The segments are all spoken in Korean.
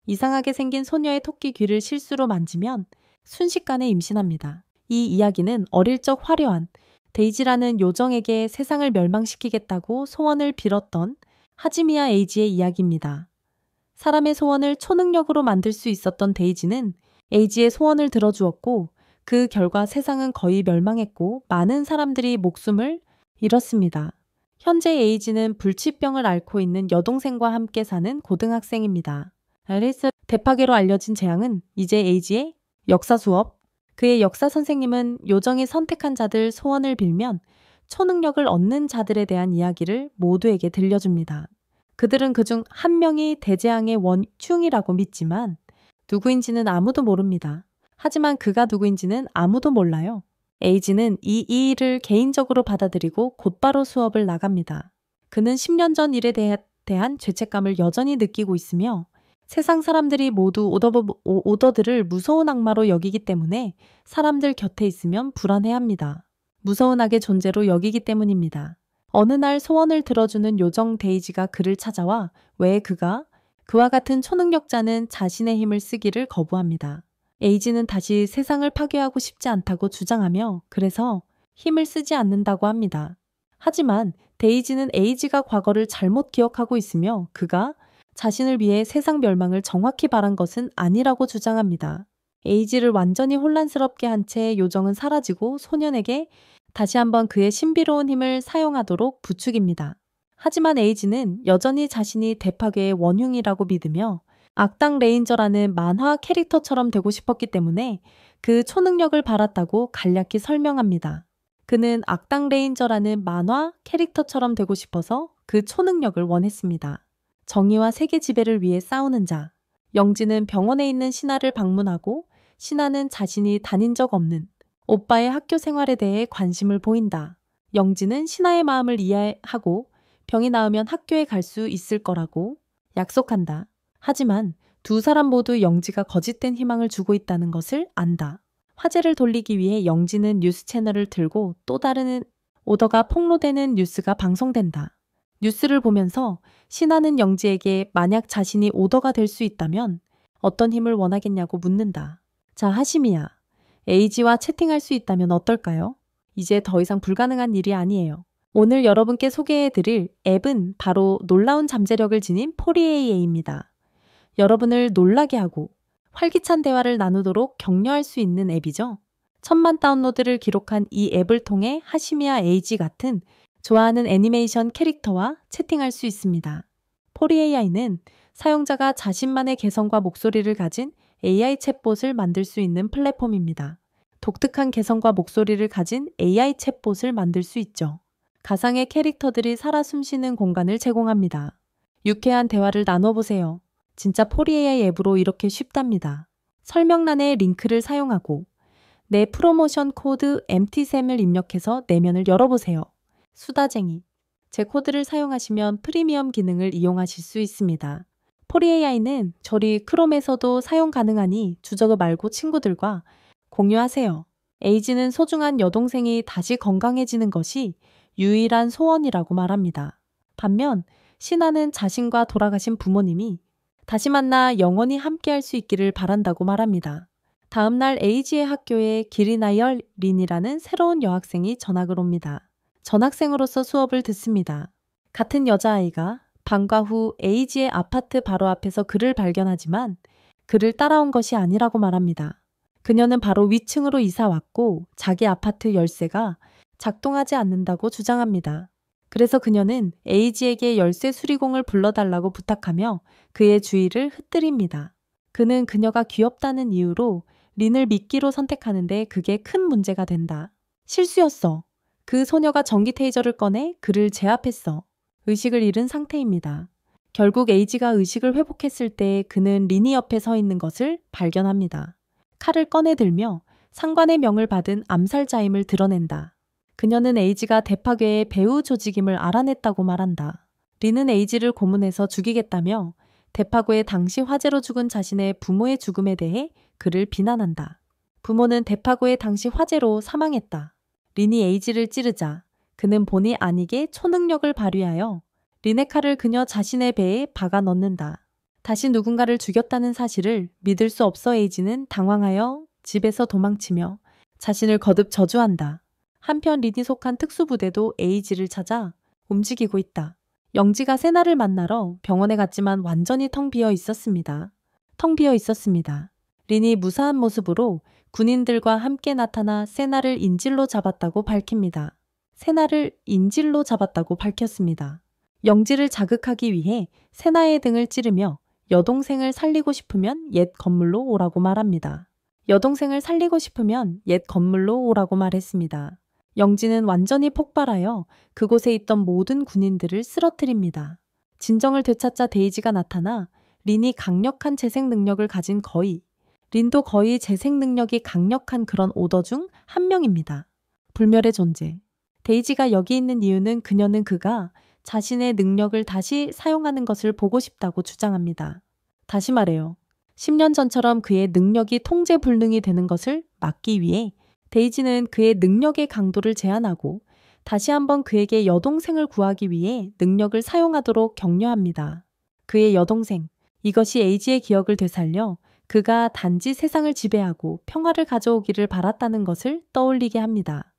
이상하게 생긴 소녀의 토끼 귀를 실수로 만지면 순식간에 임신합니다. 이 이야기는 어릴 적 화려한 데이지라는 요정에게 세상을 멸망시키겠다고 소원을 빌었던 하지미야 에이지의 이야기입니다. 사람의 소원을 초능력으로 만들 수 있었던 데이지는 에이지의 소원을 들어주었고 그 결과 세상은 거의 멸망했고 많은 사람들이 목숨을 잃었습니다. 현재 에이지는 불치병을 앓고 있는 여동생과 함께 사는 고등학생입니다. 앨리스 대파괴로 알려진 재앙은 이제 에이지의 역사 수업. 그의 역사 선생님은 요정이 선택한 자들 소원을 빌면 초능력을 얻는 자들에 대한 이야기를 모두에게 들려줍니다. 그들은 그중 한 명이 대재앙의 원흉이라고 믿지만 누구인지는 아무도 모릅니다. 하지만 그가 누구인지는 아무도 몰라요. 에이지는 이 일을 개인적으로 받아들이고 곧바로 수업을 나갑니다. 그는 10년 전 일에 대한 죄책감을 여전히 느끼고 있으며 세상 사람들이 모두 오더들을 무서운 악마로 여기기 때문에 사람들 곁에 있으면 불안해합니다. 무서운 악의 존재로 여기기 때문입니다. 어느 날 소원을 들어주는 요정 데이지가 그를 찾아와 왜 그와 같은 초능력자는 자신의 힘을 쓰기를 거부합니다. 에이지는 다시 세상을 파괴하고 싶지 않다고 주장하며 그래서 힘을 쓰지 않는다고 합니다. 하지만 데이지는 에이지가 과거를 잘못 기억하고 있으며 그가 자신을 위해 세상 멸망을 정확히 바란 것은 아니라고 주장합니다. 에이지를 완전히 혼란스럽게 한 채 요정은 사라지고 소년에게 다시 한번 그의 신비로운 힘을 사용하도록 부추깁니다. 하지만 에이지는 여전히 자신이 대파괴의 원흉이라고 믿으며 악당 레인저라는 만화 캐릭터처럼 되고 싶었기 때문에 그 초능력을 바랐다고 간략히 설명합니다. 그는 악당 레인저라는 만화 캐릭터처럼 되고 싶어서 그 초능력을 원했습니다. 정의와 세계 지배를 위해 싸우는 자. 영지는 병원에 있는 신하를 방문하고 신하는 자신이 다닌 적 없는 오빠의 학교 생활에 대해 관심을 보인다. 영지는 신하의 마음을 이해하고 병이 나으면 학교에 갈 수 있을 거라고 약속한다. 하지만 두 사람 모두 영지가 거짓된 희망을 주고 있다는 것을 안다. 화제를 돌리기 위해 영지는 뉴스 채널을 틀고 또 다른 오더가 폭로되는 뉴스가 방송된다. 뉴스를 보면서 신하는 영지에게 만약 자신이 오더가 될 수 있다면 어떤 힘을 원하겠냐고 묻는다. 자, 하시미야. 에이지와 채팅할 수 있다면 어떨까요? 이제 더 이상 불가능한 일이 아니에요. 오늘 여러분께 소개해드릴 앱은 바로 놀라운 잠재력을 지닌 포리에이에이입니다. 여러분을 놀라게 하고 활기찬 대화를 나누도록 격려할 수 있는 앱이죠. 1000만 다운로드를 기록한 이 앱을 통해 하시미야 에이지 같은 좋아하는 애니메이션 캐릭터와 채팅할 수 있습니다. 포리AI는 사용자가 자신만의 개성과 목소리를 가진 AI 챗봇을 만들 수 있는 플랫폼입니다. 독특한 개성과 목소리를 가진 AI 챗봇을 만들 수 있죠. 가상의 캐릭터들이 살아 숨쉬는 공간을 제공합니다. 유쾌한 대화를 나눠보세요. 진짜 포리AI 앱으로 이렇게 쉽답니다. 설명란에 링크를 사용하고 내 프로모션 코드 MT샘을 입력해서 내면을 열어보세요. 수다쟁이. 제 코드를 사용하시면 프리미엄 기능을 이용하실 수 있습니다. 포리AI는 저리 크롬에서도 사용 가능하니 주저그 말고 친구들과 공유하세요. 에이지는 소중한 여동생이 다시 건강해지는 것이 유일한 소원이라고 말합니다. 반면 신하는 자신과 돌아가신 부모님이 다시 만나 영원히 함께할 수 있기를 바란다고 말합니다. 다음 날 에이지의 학교에 기리나열 린이라는 새로운 여학생이 전학을 옵니다. 전학생으로서 수업을 듣습니다. 같은 여자아이가 방과 후 에이지의 아파트 바로 앞에서 그를 발견하지만 그를 따라온 것이 아니라고 말합니다. 그녀는 바로 위층으로 이사 왔고 자기 아파트 열쇠가 작동하지 않는다고 주장합니다. 그래서 그녀는 에이지에게 열쇠 수리공을 불러달라고 부탁하며 그의 주의를 흩뜨립니다. 그는 그녀가 귀엽다는 이유로 린을 미끼로 선택하는데 그게 큰 문제가 된다. 실수였어. 그 소녀가 전기 테이저를 꺼내 그를 제압했어. 의식을 잃은 상태입니다. 결국 에이지가 의식을 회복했을 때 그는 린이 옆에 서 있는 것을 발견합니다. 칼을 꺼내들며 상관의 명을 받은 암살자임을 드러낸다. 그녀는 에이지가 대파괴의 배후 조직임을 알아냈다고 말한다. 린은 에이지를 고문해서 죽이겠다며 대파괴의 당시 화재로 죽은 자신의 부모의 죽음에 대해 그를 비난한다. 부모는 대파괴의 당시 화재로 사망했다. 린이 에이지를 찌르자 그는 본의 아니게 초능력을 발휘하여 린의 칼을 그녀 자신의 배에 박아 넣는다. 다시 누군가를 죽였다는 사실을 믿을 수 없어 에이지는 당황하여 집에서 도망치며 자신을 거듭 저주한다. 한편 린이 속한 특수부대도 에이지를 찾아 움직이고 있다. 영지가 세나를 만나러 병원에 갔지만 완전히 텅 비어 있었습니다. 텅 비어 있었습니다. 린이 무사한 모습으로 군인들과 함께 나타나 세나를 인질로 잡았다고 밝힙니다. 세나를 인질로 잡았다고 밝혔습니다. 영지를 자극하기 위해 세나의 등을 찌르며 여동생을 살리고 싶으면 옛 건물로 오라고 말합니다. 여동생을 살리고 싶으면 옛 건물로 오라고 말했습니다. 영지는 완전히 폭발하여 그곳에 있던 모든 군인들을 쓰러뜨립니다. 진정을 되찾자 데이지가 나타나 린이 강력한 재생 능력을 가진 린도 거의 재생 능력이 강력한 그런 오더 중 한 명입니다. 불멸의 존재. 데이지가 여기 있는 이유는 그녀는 그가 자신의 능력을 다시 사용하는 것을 보고 싶다고 주장합니다. 다시 말해요. 10년 전처럼 그의 능력이 통제 불능이 되는 것을 막기 위해 데이지는 그의 능력의 강도를 제한하고 다시 한번 그에게 여동생을 구하기 위해 능력을 사용하도록 격려합니다. 그의 여동생, 이것이 에이지의 기억을 되살려 그가 단지 세상을 지배하고 평화를 가져오기를 바랐다는 것을 떠올리게 합니다.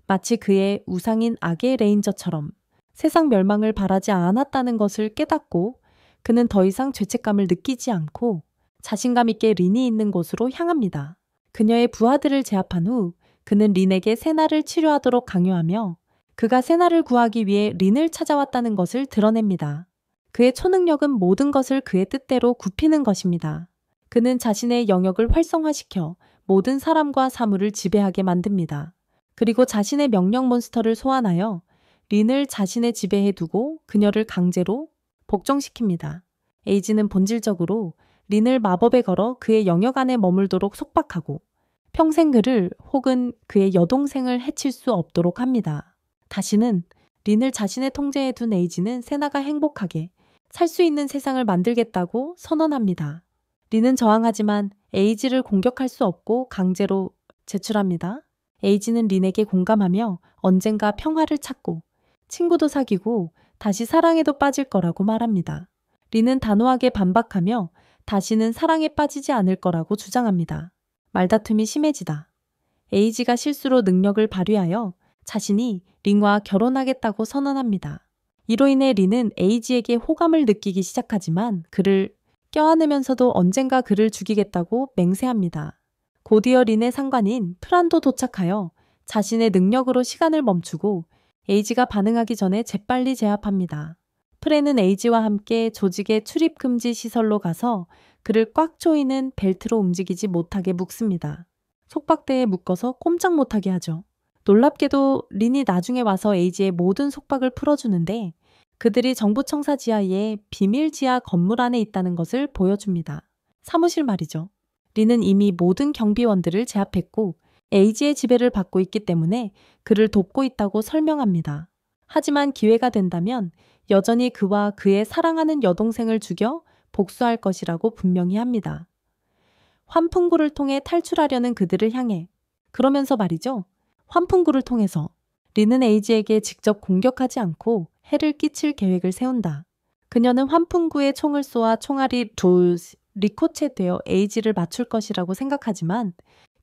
마치 그의 우상인 악의 레인저처럼 세상 멸망을 바라지 않았다는 것을 깨닫고 그는 더 이상 죄책감을 느끼지 않고 자신감 있게 린이 있는 곳으로 향합니다. 그녀의 부하들을 제압한 후 그는 린에게 세나를 치료하도록 강요하며 그가 세나를 구하기 위해 린을 찾아왔다는 것을 드러냅니다. 그의 초능력은 모든 것을 그의 뜻대로 굽히는 것입니다. 그는 자신의 영역을 활성화시켜 모든 사람과 사물을 지배하게 만듭니다. 그리고 자신의 명령 몬스터를 소환하여 린을 자신의 지배에 두고 그녀를 강제로 복종시킵니다. 에이지는 본질적으로 린을 마법에 걸어 그의 영역 안에 머물도록 속박하고 평생 그를 혹은 그의 여동생을 해칠 수 없도록 합니다. 다시는 린을 자신의 통제에 둔 에이지는 세나가 행복하게 살 수 있는 세상을 만들겠다고 선언합니다. 린은 저항하지만 에이지를 공격할 수 없고 강제로 제출합니다. 에이지는 린에게 공감하며 언젠가 평화를 찾고 친구도 사귀고 다시 사랑에도 빠질 거라고 말합니다. 린은 단호하게 반박하며 다시는 사랑에 빠지지 않을 거라고 주장합니다. 말다툼이 심해지다. 에이지가 실수로 능력을 발휘하여 자신이 린과 결혼하겠다고 선언합니다. 이로 인해 린은 에이지에게 호감을 느끼기 시작하지만 그를 껴안으면서도 언젠가 그를 죽이겠다고 맹세합니다. 곧이어 린의 상관인 프란도 도착하여 자신의 능력으로 시간을 멈추고 에이지가 반응하기 전에 재빨리 제압합니다. 프레는 에이지와 함께 조직의 출입 금지 시설로 가서 그를 꽉 조이는 벨트로 움직이지 못하게 묶습니다. 속박대에 묶어서 꼼짝 못하게 하죠. 놀랍게도 린이 나중에 와서 에이지의 모든 속박을 풀어주는데 그들이 정부청사 지하의 비밀 지하 건물 안에 있다는 것을 보여줍니다. 사무실 말이죠. 린은 이미 모든 경비원들을 제압했고 에이지의 지배를 받고 있기 때문에 그를 돕고 있다고 설명합니다. 하지만 기회가 된다면 여전히 그와 그의 사랑하는 여동생을 죽여 복수할 것이라고 분명히 합니다. 환풍구를 통해 탈출하려는 그들을 향해 그러면서 말이죠. 환풍구를 통해서 린은 에이지에게 직접 공격하지 않고 해를 끼칠 계획을 세운다. 그녀는 환풍구에 총을 쏘아 총알이 리코체되어 에이지를 맞출 것이라고 생각하지만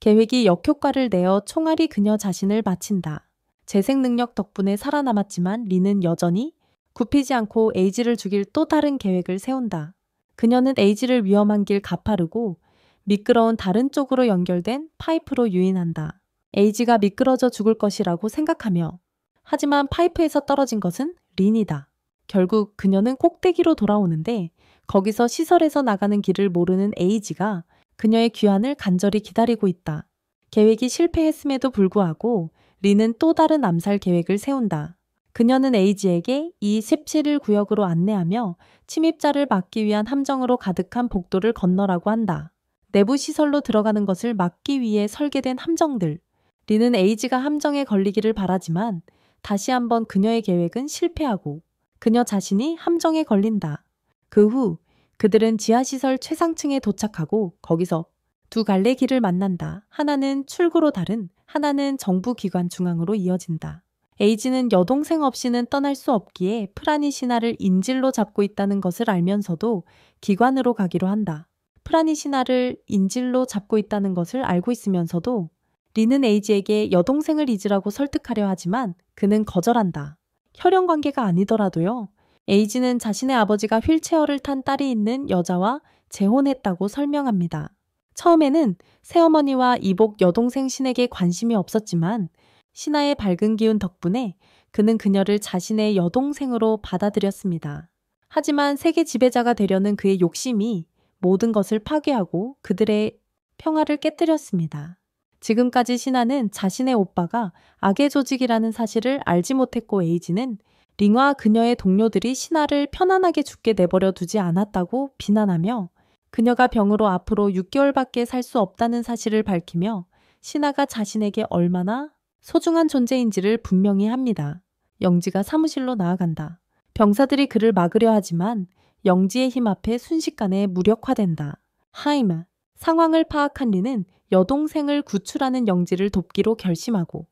계획이 역효과를 내어 총알이 그녀 자신을 마친다. 재생 능력 덕분에 살아남았지만 린은 여전히 굽히지 않고 에이지를 죽일 또 다른 계획을 세운다. 그녀는 에이지를 위험한 길 가파르고 미끄러운 다른 쪽으로 연결된 파이프로 유인한다. 에이지가 미끄러져 죽을 것이라고 생각하며 하지만 파이프에서 떨어진 것은 린이다. 결국 그녀는 꼭대기로 돌아오는데 거기서 시설에서 나가는 길을 모르는 에이지가 그녀의 귀환을 간절히 기다리고 있다. 계획이 실패했음에도 불구하고 린은 또 다른 암살 계획을 세운다. 그녀는 에이지에게 이 17구역으로 안내하며 침입자를 막기 위한 함정으로 가득한 복도를 건너라고 한다. 내부 시설로 들어가는 것을 막기 위해 설계된 함정들. 린은 에이지가 함정에 걸리기를 바라지만 다시 한번 그녀의 계획은 실패하고 그녀 자신이 함정에 걸린다. 그 후 그들은 지하시설 최상층에 도착하고 거기서 두 갈래 길을 만난다. 하나는 출구로 다른, 하나는 정부기관 중앙으로 이어진다. 에이지는 여동생 없이는 떠날 수 없기에 프란이 신하를 인질로 잡고 있다는 것을 알면서도 기관으로 가기로 한다. 프란이 신하를 인질로 잡고 있다는 것을 알고 있으면서도 리는 에이지에게 여동생을 잊으라고 설득하려 하지만 그는 거절한다. 혈연 관계가 아니더라도요. 에이지는 자신의 아버지가 휠체어를 탄 딸이 있는 여자와 재혼했다고 설명합니다. 처음에는 새어머니와 이복 여동생 신에게 관심이 없었지만 신하의 밝은 기운 덕분에 그는 그녀를 자신의 여동생으로 받아들였습니다. 하지만 세계 지배자가 되려는 그의 욕심이 모든 것을 파괴하고 그들의 평화를 깨뜨렸습니다. 지금까지 신하는 자신의 오빠가 악의 조직이라는 사실을 알지 못했고 에이지는 링과 그녀의 동료들이 신하를 편안하게 죽게 내버려 두지 않았다고 비난하며 그녀가 병으로 앞으로 6개월밖에 살 수 없다는 사실을 밝히며 신하가 자신에게 얼마나 소중한 존재인지를 분명히 합니다. 영지가 사무실로 나아간다. 병사들이 그를 막으려 하지만 영지의 힘 앞에 순식간에 무력화된다. 하이마. 상황을 파악한 리는 여동생을 구출하는 영지를 돕기로 결심하고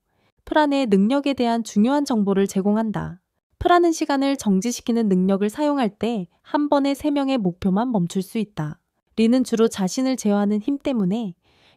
프란의 능력에 대한 중요한 정보를 제공한다. 프란은 시간을 정지시키는 능력을 사용할 때 한 번에 3명의 목표만 멈출 수 있다. 리는 주로 자신을 제어하는 힘 때문에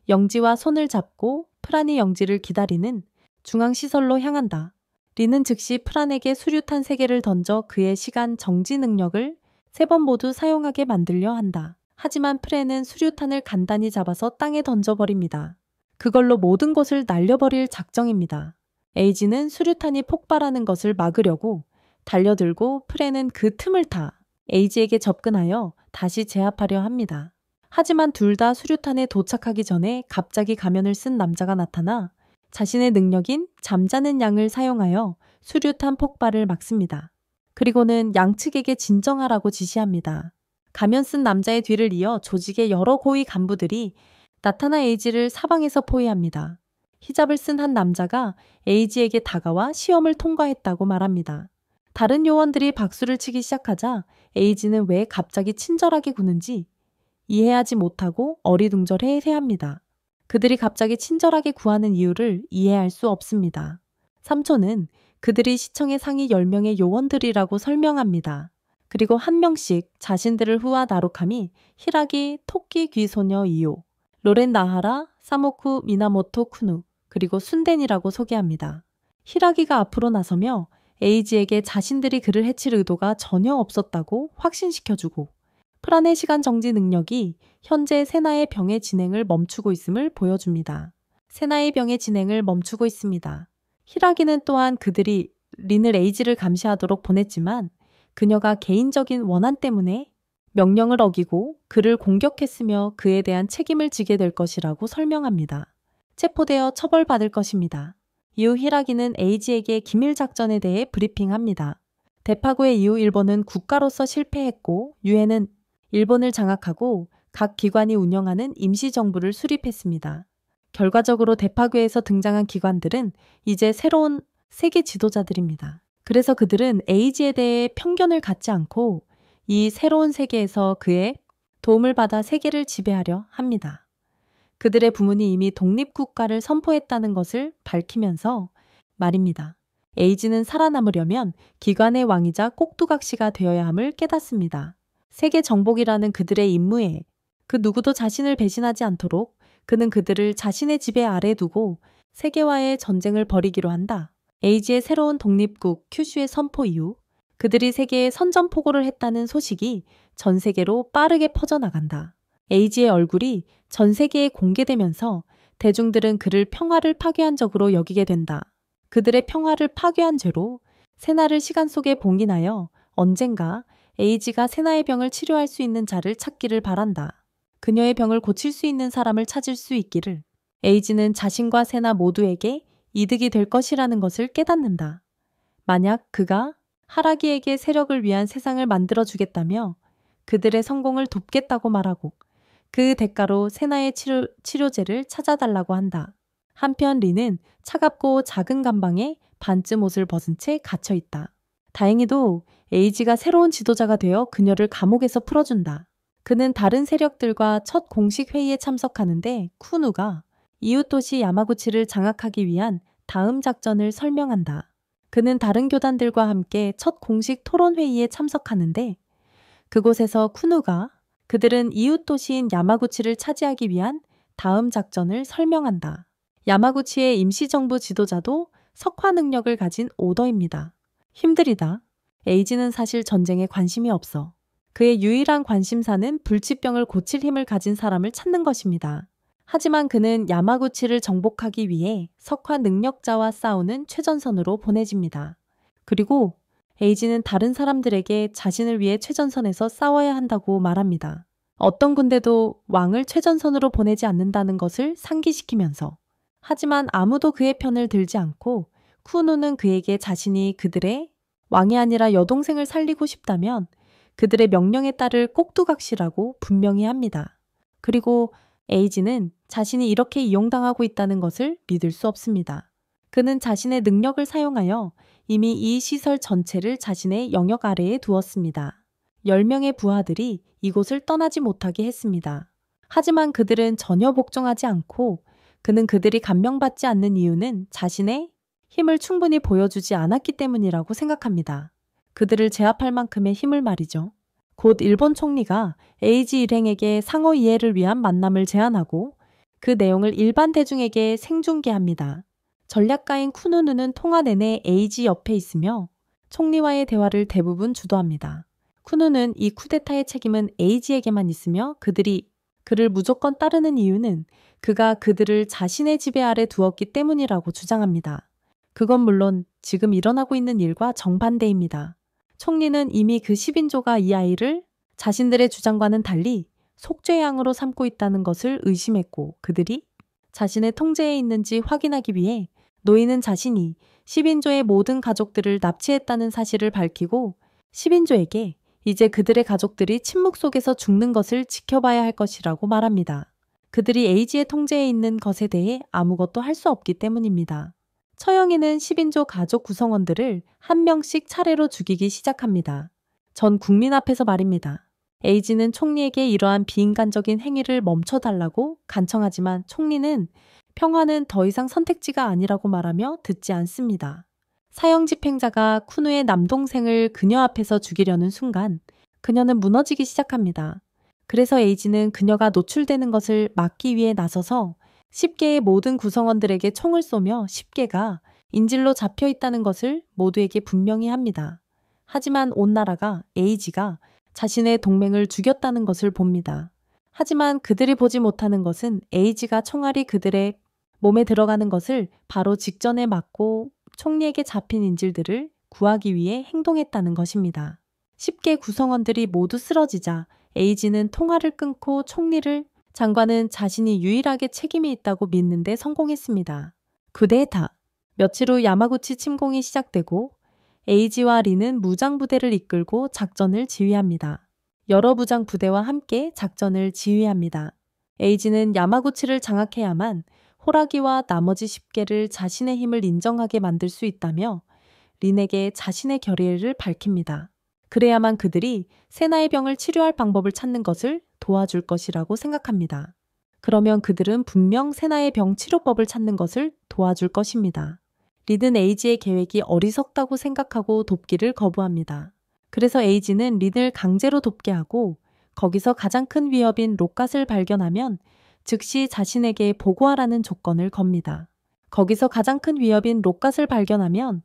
영지와 손을 잡고 프란이 영지를 기다리는 중앙시설로 향한다. 리는 즉시 프란에게 수류탄 3개를 던져 그의 시간 정지 능력을 3번 모두 사용하게 만들려 한다. 하지만 프렌은 수류탄을 간단히 잡아서 땅에 던져버립니다. 그걸로 모든 것을 날려버릴 작정입니다. 에이지는 수류탄이 폭발하는 것을 막으려고 달려들고 프렌은 그 틈을 타 에이지에게 접근하여 다시 제압하려 합니다. 하지만 둘 다 수류탄에 도착하기 전에 갑자기 가면을 쓴 남자가 나타나 자신의 능력인 잠자는 양을 사용하여 수류탄 폭발을 막습니다. 그리고는 양측에게 진정하라고 지시합니다. 가면 쓴 남자의 뒤를 이어 조직의 여러 고위 간부들이 나타나 에이지를 사방에서 포위합니다. 히잡을 쓴 한 남자가 에이지에게 다가와 시험을 통과했다고 말합니다. 다른 요원들이 박수를 치기 시작하자 에이지는 왜 갑자기 친절하게 구는지 이해하지 못하고 어리둥절해 해합니다. 그들이 갑자기 친절하게 구하는 이유를 이해할 수 없습니다. 삼촌은 그들이 시청의 상위 10명의 요원들이라고 설명합니다. 그리고 한 명씩 자신들을 후와 나루카미, 히라기, 토끼 귀소녀 이오, 로렌 나하라, 사모쿠 미나모토 쿠누, 그리고 순덴이라고 소개합니다. 히라기가 앞으로 나서며 에이지에게 자신들이 그를 해칠 의도가 전혀 없었다고 확신시켜주고 프란의 시간 정지 능력이 현재 세나의 병의 진행을 멈추고 있음을 보여줍니다. 세나의 병의 진행을 멈추고 있습니다. 히라기는 또한 그들이 린을 에이지를 감시하도록 보냈지만 그녀가 개인적인 원한 때문에 명령을 어기고 그를 공격했으며 그에 대한 책임을 지게 될 것이라고 설명합니다. 체포되어 처벌받을 것입니다. 이후 히라기는 에이지에게 기밀작전에 대해 브리핑합니다. 대파고의 이후 일본은 국가로서 실패했고 유엔은 일본을 장악하고 각 기관이 운영하는 임시정부를 수립했습니다. 결과적으로 대파괴에서 등장한 기관들은 이제 새로운 세계 지도자들입니다. 그래서 그들은 에이지에 대해 편견을 갖지 않고 이 새로운 세계에서 그의 도움을 받아 세계를 지배하려 합니다. 그들의 부문이 이미 독립국가를 선포했다는 것을 밝히면서 말입니다. 에이지는 살아남으려면 기관의 왕이자 꼭두각시가 되어야 함을 깨닫습니다. 세계 정복이라는 그들의 임무에 그 누구도 자신을 배신하지 않도록 그는 그들을 자신의 지배 아래 두고 세계와의 전쟁을 벌이기로 한다. 에이지의 새로운 독립국 큐슈의 선포 이후 그들이 세계에 선전포고를 했다는 소식이 전 세계로 빠르게 퍼져나간다. 에이지의 얼굴이 전 세계에 공개되면서 대중들은 그를 평화를 파괴한 적으로 여기게 된다. 그들의 평화를 파괴한 죄로 세나를 시간 속에 봉인하여 언젠가 에이지가 세나의 병을 치료할 수 있는 자를 찾기를 바란다. 그녀의 병을 고칠 수 있는 사람을 찾을 수 있기를. 에이지는 자신과 세나 모두에게 이득이 될 것이라는 것을 깨닫는다. 만약 그가 하라기에게 세력을 위한 세상을 만들어주겠다며 그들의 성공을 돕겠다고 말하고 그 대가로 세나의 치료제를 찾아달라고 한다. 한편 리는 차갑고 작은 감방에 반쯤 옷을 벗은 채 갇혀있다. 다행히도 에이지가 새로운 지도자가 되어 그녀를 감옥에서 풀어준다. 그는 다른 세력들과 첫 공식 회의에 참석하는데 쿠누가 이웃 도시 야마구치를 장악하기 위한 다음 작전을 설명한다. 그는 다른 교단들과 함께 첫 공식 토론 회의에 참석하는데 그곳에서 쿠누가 그들은 이웃 도시인 야마구치를 차지하기 위한 다음 작전을 설명한다. 야마구치의 임시정부 지도자도 석화 능력을 가진 오더입니다. 힘들이다. 에이지는 사실 전쟁에 관심이 없어. 그의 유일한 관심사는 불치병을 고칠 힘을 가진 사람을 찾는 것입니다. 하지만 그는 야마구치를 정복하기 위해 석화 능력자와 싸우는 최전선으로 보내집니다. 그리고 에이지는 다른 사람들에게 자신을 위해 최전선에서 싸워야 한다고 말합니다. 어떤 군대도 왕을 최전선으로 보내지 않는다는 것을 상기시키면서 하지만 아무도 그의 편을 들지 않고 쿠누는 그에게 자신이 그들의 왕이 아니라 여동생을 살리고 싶다면 그들의 명령에 따를 꼭두각시라고 분명히 합니다. 그리고 에이지는 자신이 이렇게 이용당하고 있다는 것을 믿을 수 없습니다. 그는 자신의 능력을 사용하여 이미 이 시설 전체를 자신의 영역 아래에 두었습니다. 10명의 부하들이 이곳을 떠나지 못하게 했습니다. 하지만 그들은 전혀 복종하지 않고 그는 그들이 감명받지 않는 이유는 자신의 힘을 충분히 보여주지 않았기 때문이라고 생각합니다. 그들을 제압할 만큼의 힘을 말이죠. 곧 일본 총리가 에이지 일행에게 상호 이해를 위한 만남을 제안하고 그 내용을 일반 대중에게 생중계합니다. 전략가인 쿠누누는 통화 내내 에이지 옆에 있으며 총리와의 대화를 대부분 주도합니다. 쿠누는 이 쿠데타의 책임은 에이지에게만 있으며 그들이 그를 무조건 따르는 이유는 그가 그들을 자신의 지배 아래 두었기 때문이라고 주장합니다. 그건 물론 지금 일어나고 있는 일과 정반대입니다. 총리는 이미 그 10인조가 이 아이를 자신들의 주장과는 달리 속죄의 양으로 삼고 있다는 것을 의심했고 그들이 자신의 통제에 있는지 확인하기 위해 노인은 자신이 10인조의 모든 가족들을 납치했다는 사실을 밝히고 10인조에게 이제 그들의 가족들이 침묵 속에서 죽는 것을 지켜봐야 할 것이라고 말합니다. 그들이 에이지의 통제에 있는 것에 대해 아무것도 할 수 없기 때문입니다. 처형이는 10인조 가족 구성원들을 한 명씩 차례로 죽이기 시작합니다. 전 국민 앞에서 말입니다. 에이지는 총리에게 이러한 비인간적인 행위를 멈춰달라고 간청하지만 총리는 평화는 더 이상 선택지가 아니라고 말하며 듣지 않습니다. 사형 집행자가 쿠누의 남동생을 그녀 앞에서 죽이려는 순간 그녀는 무너지기 시작합니다. 그래서 에이지는 그녀가 노출되는 것을 막기 위해 나서서 10개의 모든 구성원들에게 총을 쏘며 10개가 인질로 잡혀 있다는 것을 모두에게 분명히 합니다. 하지만 온 나라가 에이지가 자신의 동맹을 죽였다는 것을 봅니다. 하지만 그들이 보지 못하는 것은 에이지가 총알이 그들의 몸에 들어가는 것을 바로 직전에 막고 총리에게 잡힌 인질들을 구하기 위해 행동했다는 것입니다. 10개 구성원들이 모두 쓰러지자 에이지는 통화를 끊고 총리를 장관은 자신이 유일하게 책임이 있다고 믿는데 성공했습니다. 쿠데타. 며칠 후 야마구치 침공이 시작되고 에이지와 리는 무장부대를 이끌고 작전을 지휘합니다. 여러 무장 부대와 함께 작전을 지휘합니다. 에이지는 야마구치를 장악해야만 호라기와 나머지 10개를 자신의 힘을 인정하게 만들 수 있다며 린에게 자신의 결의를 밝힙니다. 그래야만 그들이 세나의 병을 치료할 방법을 찾는 것을 도와줄 것이라고 생각합니다. 그러면 그들은 분명 세나의 병 치료법을 찾는 것을 도와줄 것입니다. 린은 에이지의 계획이 어리석다고 생각하고 돕기를 거부합니다. 그래서 에이지는 린을 강제로 돕게 하고 거기서 가장 큰 위협인 록갓을 발견하면 즉시 자신에게 보고하라는 조건을 겁니다. 거기서 가장 큰 위협인 록갓을 발견하면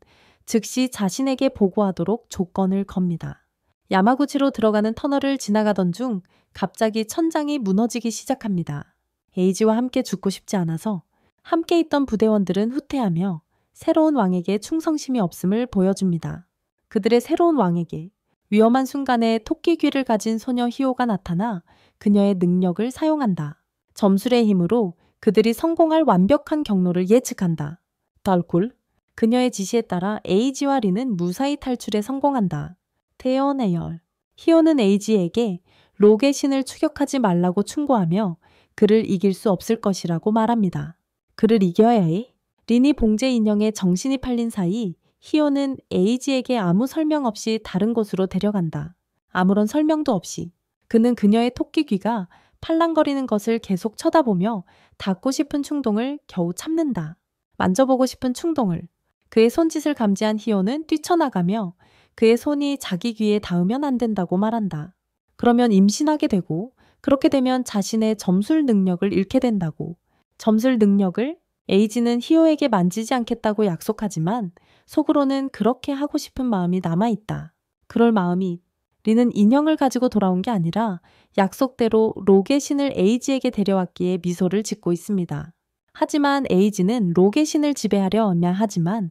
즉시 자신에게 보고하도록 조건을 겁니다. 야마구치로 들어가는 터널을 지나가던 중 갑자기 천장이 무너지기 시작합니다. 에이지와 함께 죽고 싶지 않아서 함께 있던 부대원들은 후퇴하며 새로운 왕에게 충성심이 없음을 보여줍니다. 그들의 새로운 왕에게 위험한 순간에 토끼 귀를 가진 소녀 히오가 나타나 그녀의 능력을 사용한다. 점술의 힘으로 그들이 성공할 완벽한 경로를 예측한다. 달쿨. 그녀의 지시에 따라 에이지와 리는 무사히 탈출에 성공한다. 태연해열. 히오는 에이지에게 록의 신을 추격하지 말라고 충고하며 그를 이길 수 없을 것이라고 말합니다. 그를 이겨야 해. 린이 봉제 인형에 정신이 팔린 사이 히오는 에이지에게 아무 설명 없이 다른 곳으로 데려간다. 아무런 설명도 없이. 그는 그녀의 토끼 귀가 팔랑거리는 것을 계속 쳐다보며 닿고 싶은 충동을 겨우 참는다. 만져보고 싶은 충동을. 그의 손짓을 감지한 희호는 뛰쳐나가며 그의 손이 자기 귀에 닿으면 안 된다고 말한다. 그러면 임신하게 되고 그렇게 되면 자신의 점술 능력을 잃게 된다고. 점술 능력을 에이지는 희호에게 만지지 않겠다고 약속하지만 속으로는 그렇게 하고 싶은 마음이 남아있다. 그럴 마음이 리는 인형을 가지고 돌아온 게 아니라 약속대로 록의 신을 에이지에게 데려왔기에 미소를 짓고 있습니다. 하지만 에이지는 록의 신을 지배하려 하지만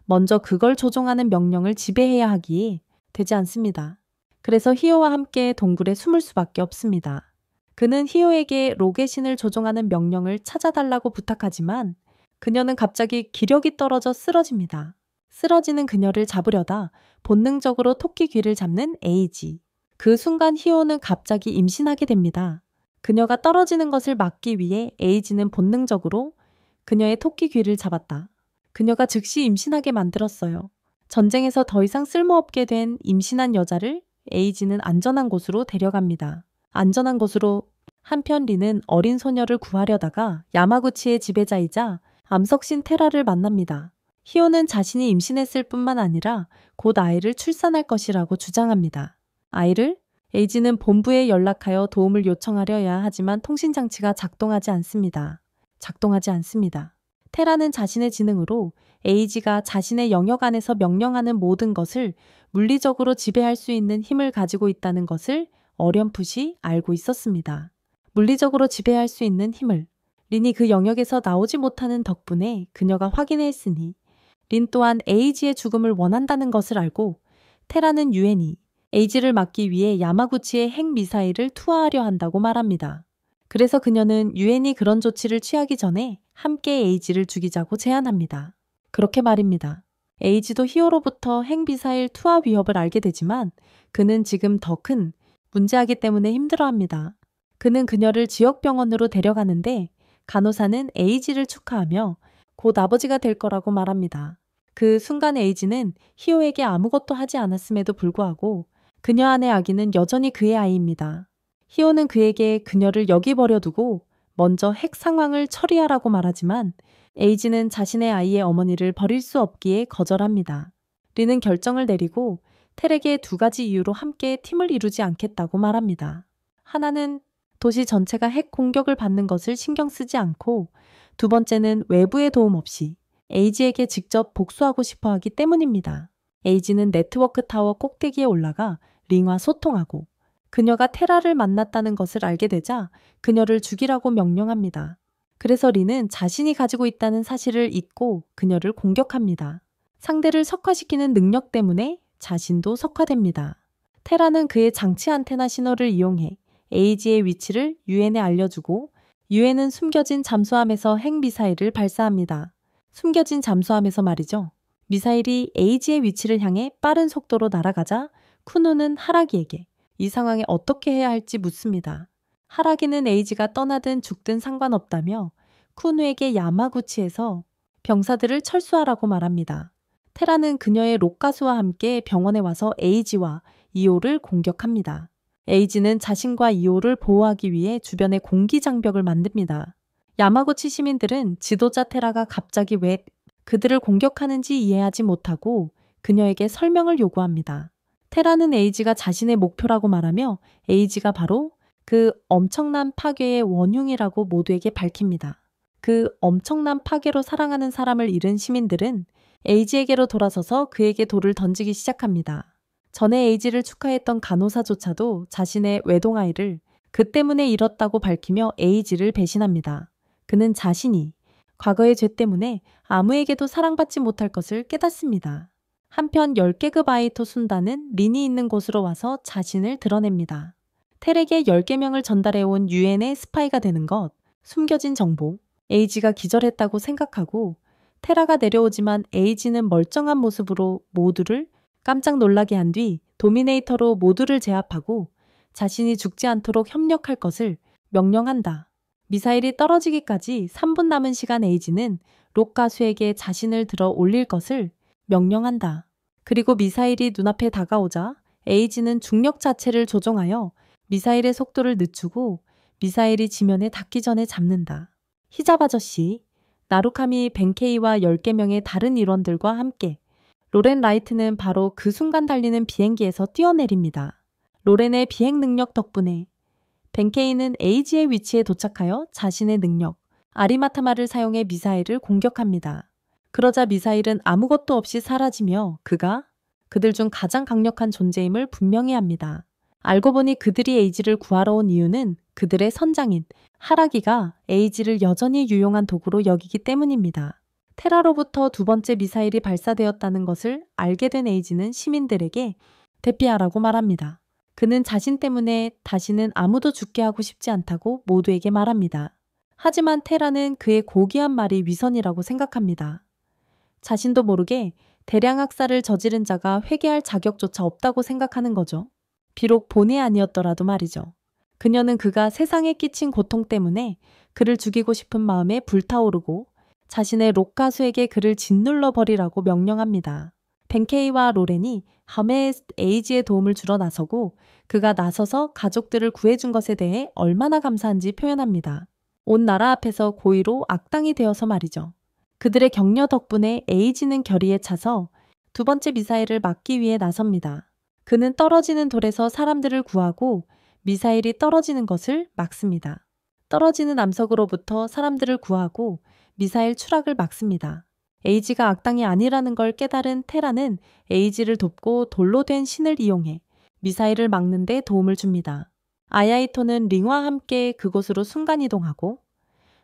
먼저 그걸 조종하는 명령을 지배해야 하기에 되지 않습니다. 그래서 희호와 함께 동굴에 숨을 수밖에 없습니다. 그는 희호에게 록의 신을 조종하는 명령을 찾아달라고 부탁하지만 그녀는 갑자기 기력이 떨어져 쓰러집니다. 쓰러지는 그녀를 잡으려다 본능적으로 토끼 귀를 잡는 에이지. 그 순간 희호는 갑자기 임신하게 됩니다. 그녀가 떨어지는 것을 막기 위해 에이지는 본능적으로 그녀의 토끼 귀를 잡았다. 그녀가 즉시 임신하게 만들었어요. 전쟁에서 더 이상 쓸모없게 된 임신한 여자를 에이지는 안전한 곳으로 데려갑니다. 안전한 곳으로. 한편 리는 어린 소녀를 구하려다가 야마구치의 지배자이자 암석신 테라를 만납니다. 희호는 자신이 임신했을 뿐만 아니라 곧 아이를 출산할 것이라고 주장합니다. 아이를? 에이지는 본부에 연락하여 도움을 요청하려야 하지만 통신장치가 작동하지 않습니다. 테라는 자신의 지능으로 에이지가 자신의 영역 안에서 명령하는 모든 것을 물리적으로 지배할 수 있는 힘을 가지고 있다는 것을 어렴풋이 알고 있었습니다. 물리적으로 지배할 수 있는 힘을. 린이 그 영역에서 나오지 못하는 덕분에 그녀가 확인했으니 린 또한 에이지의 죽음을 원한다는 것을 알고 테라는 유엔이 에이지를 막기 위해 야마구치의 핵미사일을 투하하려 한다고 말합니다. 그래서 그녀는 유엔이 그런 조치를 취하기 전에 함께 에이지를 죽이자고 제안합니다. 그렇게 말입니다. 에이지도 희호로부터 핵미사일 투하 위협을 알게 되지만 그는 지금 더 큰 문제이기 때문에 힘들어합니다. 그는 그녀를 지역병원으로 데려가는데 간호사는 에이지를 축하하며 곧 아버지가 될 거라고 말합니다. 그 순간 에이지는 희호에게 아무것도 하지 않았음에도 불구하고 그녀 안의 아기는 여전히 그의 아이입니다. 희호는 그에게 그녀를 여기 버려두고 먼저 핵 상황을 처리하라고 말하지만 에이지는 자신의 아이의 어머니를 버릴 수 없기에 거절합니다. 리는 결정을 내리고 텔에게 2가지 이유로 함께 팀을 이루지 않겠다고 말합니다. 하나는 도시 전체가 핵 공격을 받는 것을 신경 쓰지 않고, 2번째는 외부의 도움 없이 에이지에게 직접 복수하고 싶어 하기 때문입니다. 에이지는 네트워크 타워 꼭대기에 올라가 링과 소통하고 그녀가 테라를 만났다는 것을 알게 되자 그녀를 죽이라고 명령합니다. 그래서 리는 자신이 가지고 있다는 사실을 잊고 그녀를 공격합니다. 상대를 석화시키는 능력 때문에 자신도 석화됩니다. 테라는 그의 장치 안테나 신호를 이용해 에이지의 위치를 유엔에 알려주고 유엔은 숨겨진 잠수함에서 핵미사일을 발사합니다. 숨겨진 잠수함에서 말이죠. 미사일이 에이지의 위치를 향해 빠른 속도로 날아가자 쿠누는 하라기에게 이 상황에 어떻게 해야 할지 묻습니다. 하라기는 에이지가 떠나든 죽든 상관없다며 쿠누에게 야마구치에서 병사들을 철수하라고 말합니다. 테라는 그녀의 록가수와 함께 병원에 와서 에이지와 이오를 공격합니다. 에이지는 자신과 이오를 보호하기 위해 주변에 공기장벽을 만듭니다. 야마구치 시민들은 지도자 테라가 갑자기 왜 그들을 공격하는지 이해하지 못하고 그녀에게 설명을 요구합니다. 테라는 에이지가 자신의 목표라고 말하며 에이지가 바로 그 엄청난 파괴의 원흉이라고 모두에게 밝힙니다. 그 엄청난 파괴로 사랑하는 사람을 잃은 시민들은 에이지에게로 돌아서서 그에게 돌을 던지기 시작합니다. 전에 에이지를 축하했던 간호사조차도 자신의 외동아이를 그 때문에 잃었다고 밝히며 에이지를 배신합니다. 그는 자신이 과거의 죄 때문에 아무에게도 사랑받지 못할 것을 깨닫습니다. 한편 10계급 아이토 순단은 린이 있는 곳으로 와서 자신을 드러냅니다. 텔에게 10개명을 전달해온 유엔의 스파이가 되는 것, 숨겨진 정보, 에이지가 기절했다고 생각하고 테라가 내려오지만 에이지는 멀쩡한 모습으로 모두를 깜짝 놀라게 한 뒤 도미네이터로 모두를 제압하고 자신이 죽지 않도록 협력할 것을 명령한다. 미사일이 떨어지기까지 3분 남은 시간 에이지는 록가수에게 자신을 들어 올릴 것을 명령한다. 그리고 미사일이 눈앞에 다가오자 에이지는 중력 자체를 조종하여 미사일의 속도를 늦추고 미사일이 지면에 닿기 전에 잡는다. 히잡 아저씨, 나루카미 벤케이와 10개 명의 다른 일원들과 함께 로렌 라이트는 바로 그 순간 달리는 비행기에서 뛰어내립니다. 로렌의 비행 능력 덕분에 벤케이는 에이지의 위치에 도착하여 자신의 능력, 아리마타마를 사용해 미사일을 공격합니다. 그러자 미사일은 아무것도 없이 사라지며 그가 그들 중 가장 강력한 존재임을 분명히 합니다. 알고 보니 그들이 에이지를 구하러 온 이유는 그들의 선장인 하라기가 에이지를 여전히 유용한 도구로 여기기 때문입니다. 테라로부터 두 번째 미사일이 발사되었다는 것을 알게 된 에이지는 시민들에게 대피하라고 말합니다. 그는 자신 때문에 다시는 아무도 죽게 하고 싶지 않다고 모두에게 말합니다. 하지만 테라는 그의 고귀한 말이 위선이라고 생각합니다. 자신도 모르게 대량 학살을 저지른 자가 회개할 자격조차 없다고 생각하는 거죠. 비록 본의 아니었더라도 말이죠. 그녀는 그가 세상에 끼친 고통 때문에 그를 죽이고 싶은 마음에 불타오르고 자신의 록가수에게 그를 짓눌러 버리라고 명령합니다. 벤케이와 로렌이 함에 에이지의 도움을 주러 나서고 그가 나서서 가족들을 구해준 것에 대해 얼마나 감사한지 표현합니다. 온 나라 앞에서 고의로 악당이 되어서 말이죠. 그들의 격려 덕분에 에이지는 결의에 차서 두 번째 미사일을 막기 위해 나섭니다. 그는 떨어지는 돌에서 사람들을 구하고 미사일이 떨어지는 것을 막습니다. 떨어지는 암석으로부터 사람들을 구하고 미사일 추락을 막습니다. 에이지가 악당이 아니라는 걸 깨달은 테라는 에이지를 돕고 돌로 된 신을 이용해 미사일을 막는 데 도움을 줍니다. 아야이토는 링과 함께 그곳으로 순간이동하고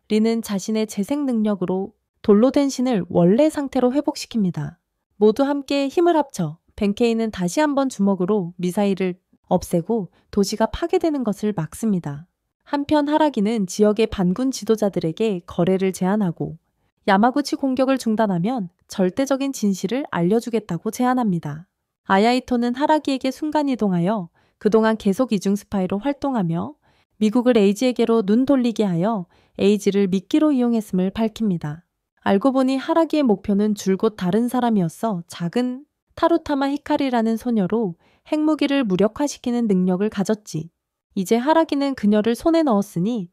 린은 자신의 재생 능력으로 돌로 된 신을 원래 상태로 회복시킵니다. 모두 함께 힘을 합쳐 벤케이는 다시 한번 주먹으로 미사일을 없애고 도시가 파괴되는 것을 막습니다. 한편 하라기는 지역의 반군 지도자들에게 거래를 제안하고 야마구치 공격을 중단하면 절대적인 진실을 알려주겠다고 제안합니다. 아야이토는 하라기에게 순간이동하여 그동안 계속 이중 스파이로 활동하며 미국을 에이지에게로 눈 돌리게 하여 에이지를 미끼로 이용했음을 밝힙니다. 알고 보니 하라기의 목표는 줄곧 다른 사람이었어 작은 타루타마 히카리라는 소녀로 핵무기를 무력화시키는 능력을 가졌지. 이제 하라기는 그녀를 손에 넣었으니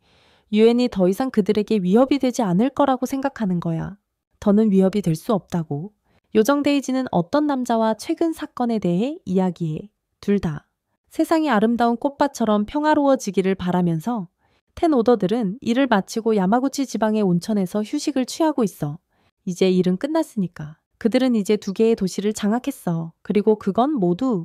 유엔이 더 이상 그들에게 위협이 되지 않을 거라고 생각하는 거야. 더는 위협이 될 수 없다고. 요정 데이지는 어떤 남자와 최근 사건에 대해 이야기해. 둘 다 세상이 아름다운 꽃밭처럼 평화로워지기를 바라면서 텐 오더들은 일을 마치고 야마구치 지방의 온천에서 휴식을 취하고 있어. 이제 일은 끝났으니까. 그들은 이제 2개의 도시를 장악했어. 그리고 그건 모두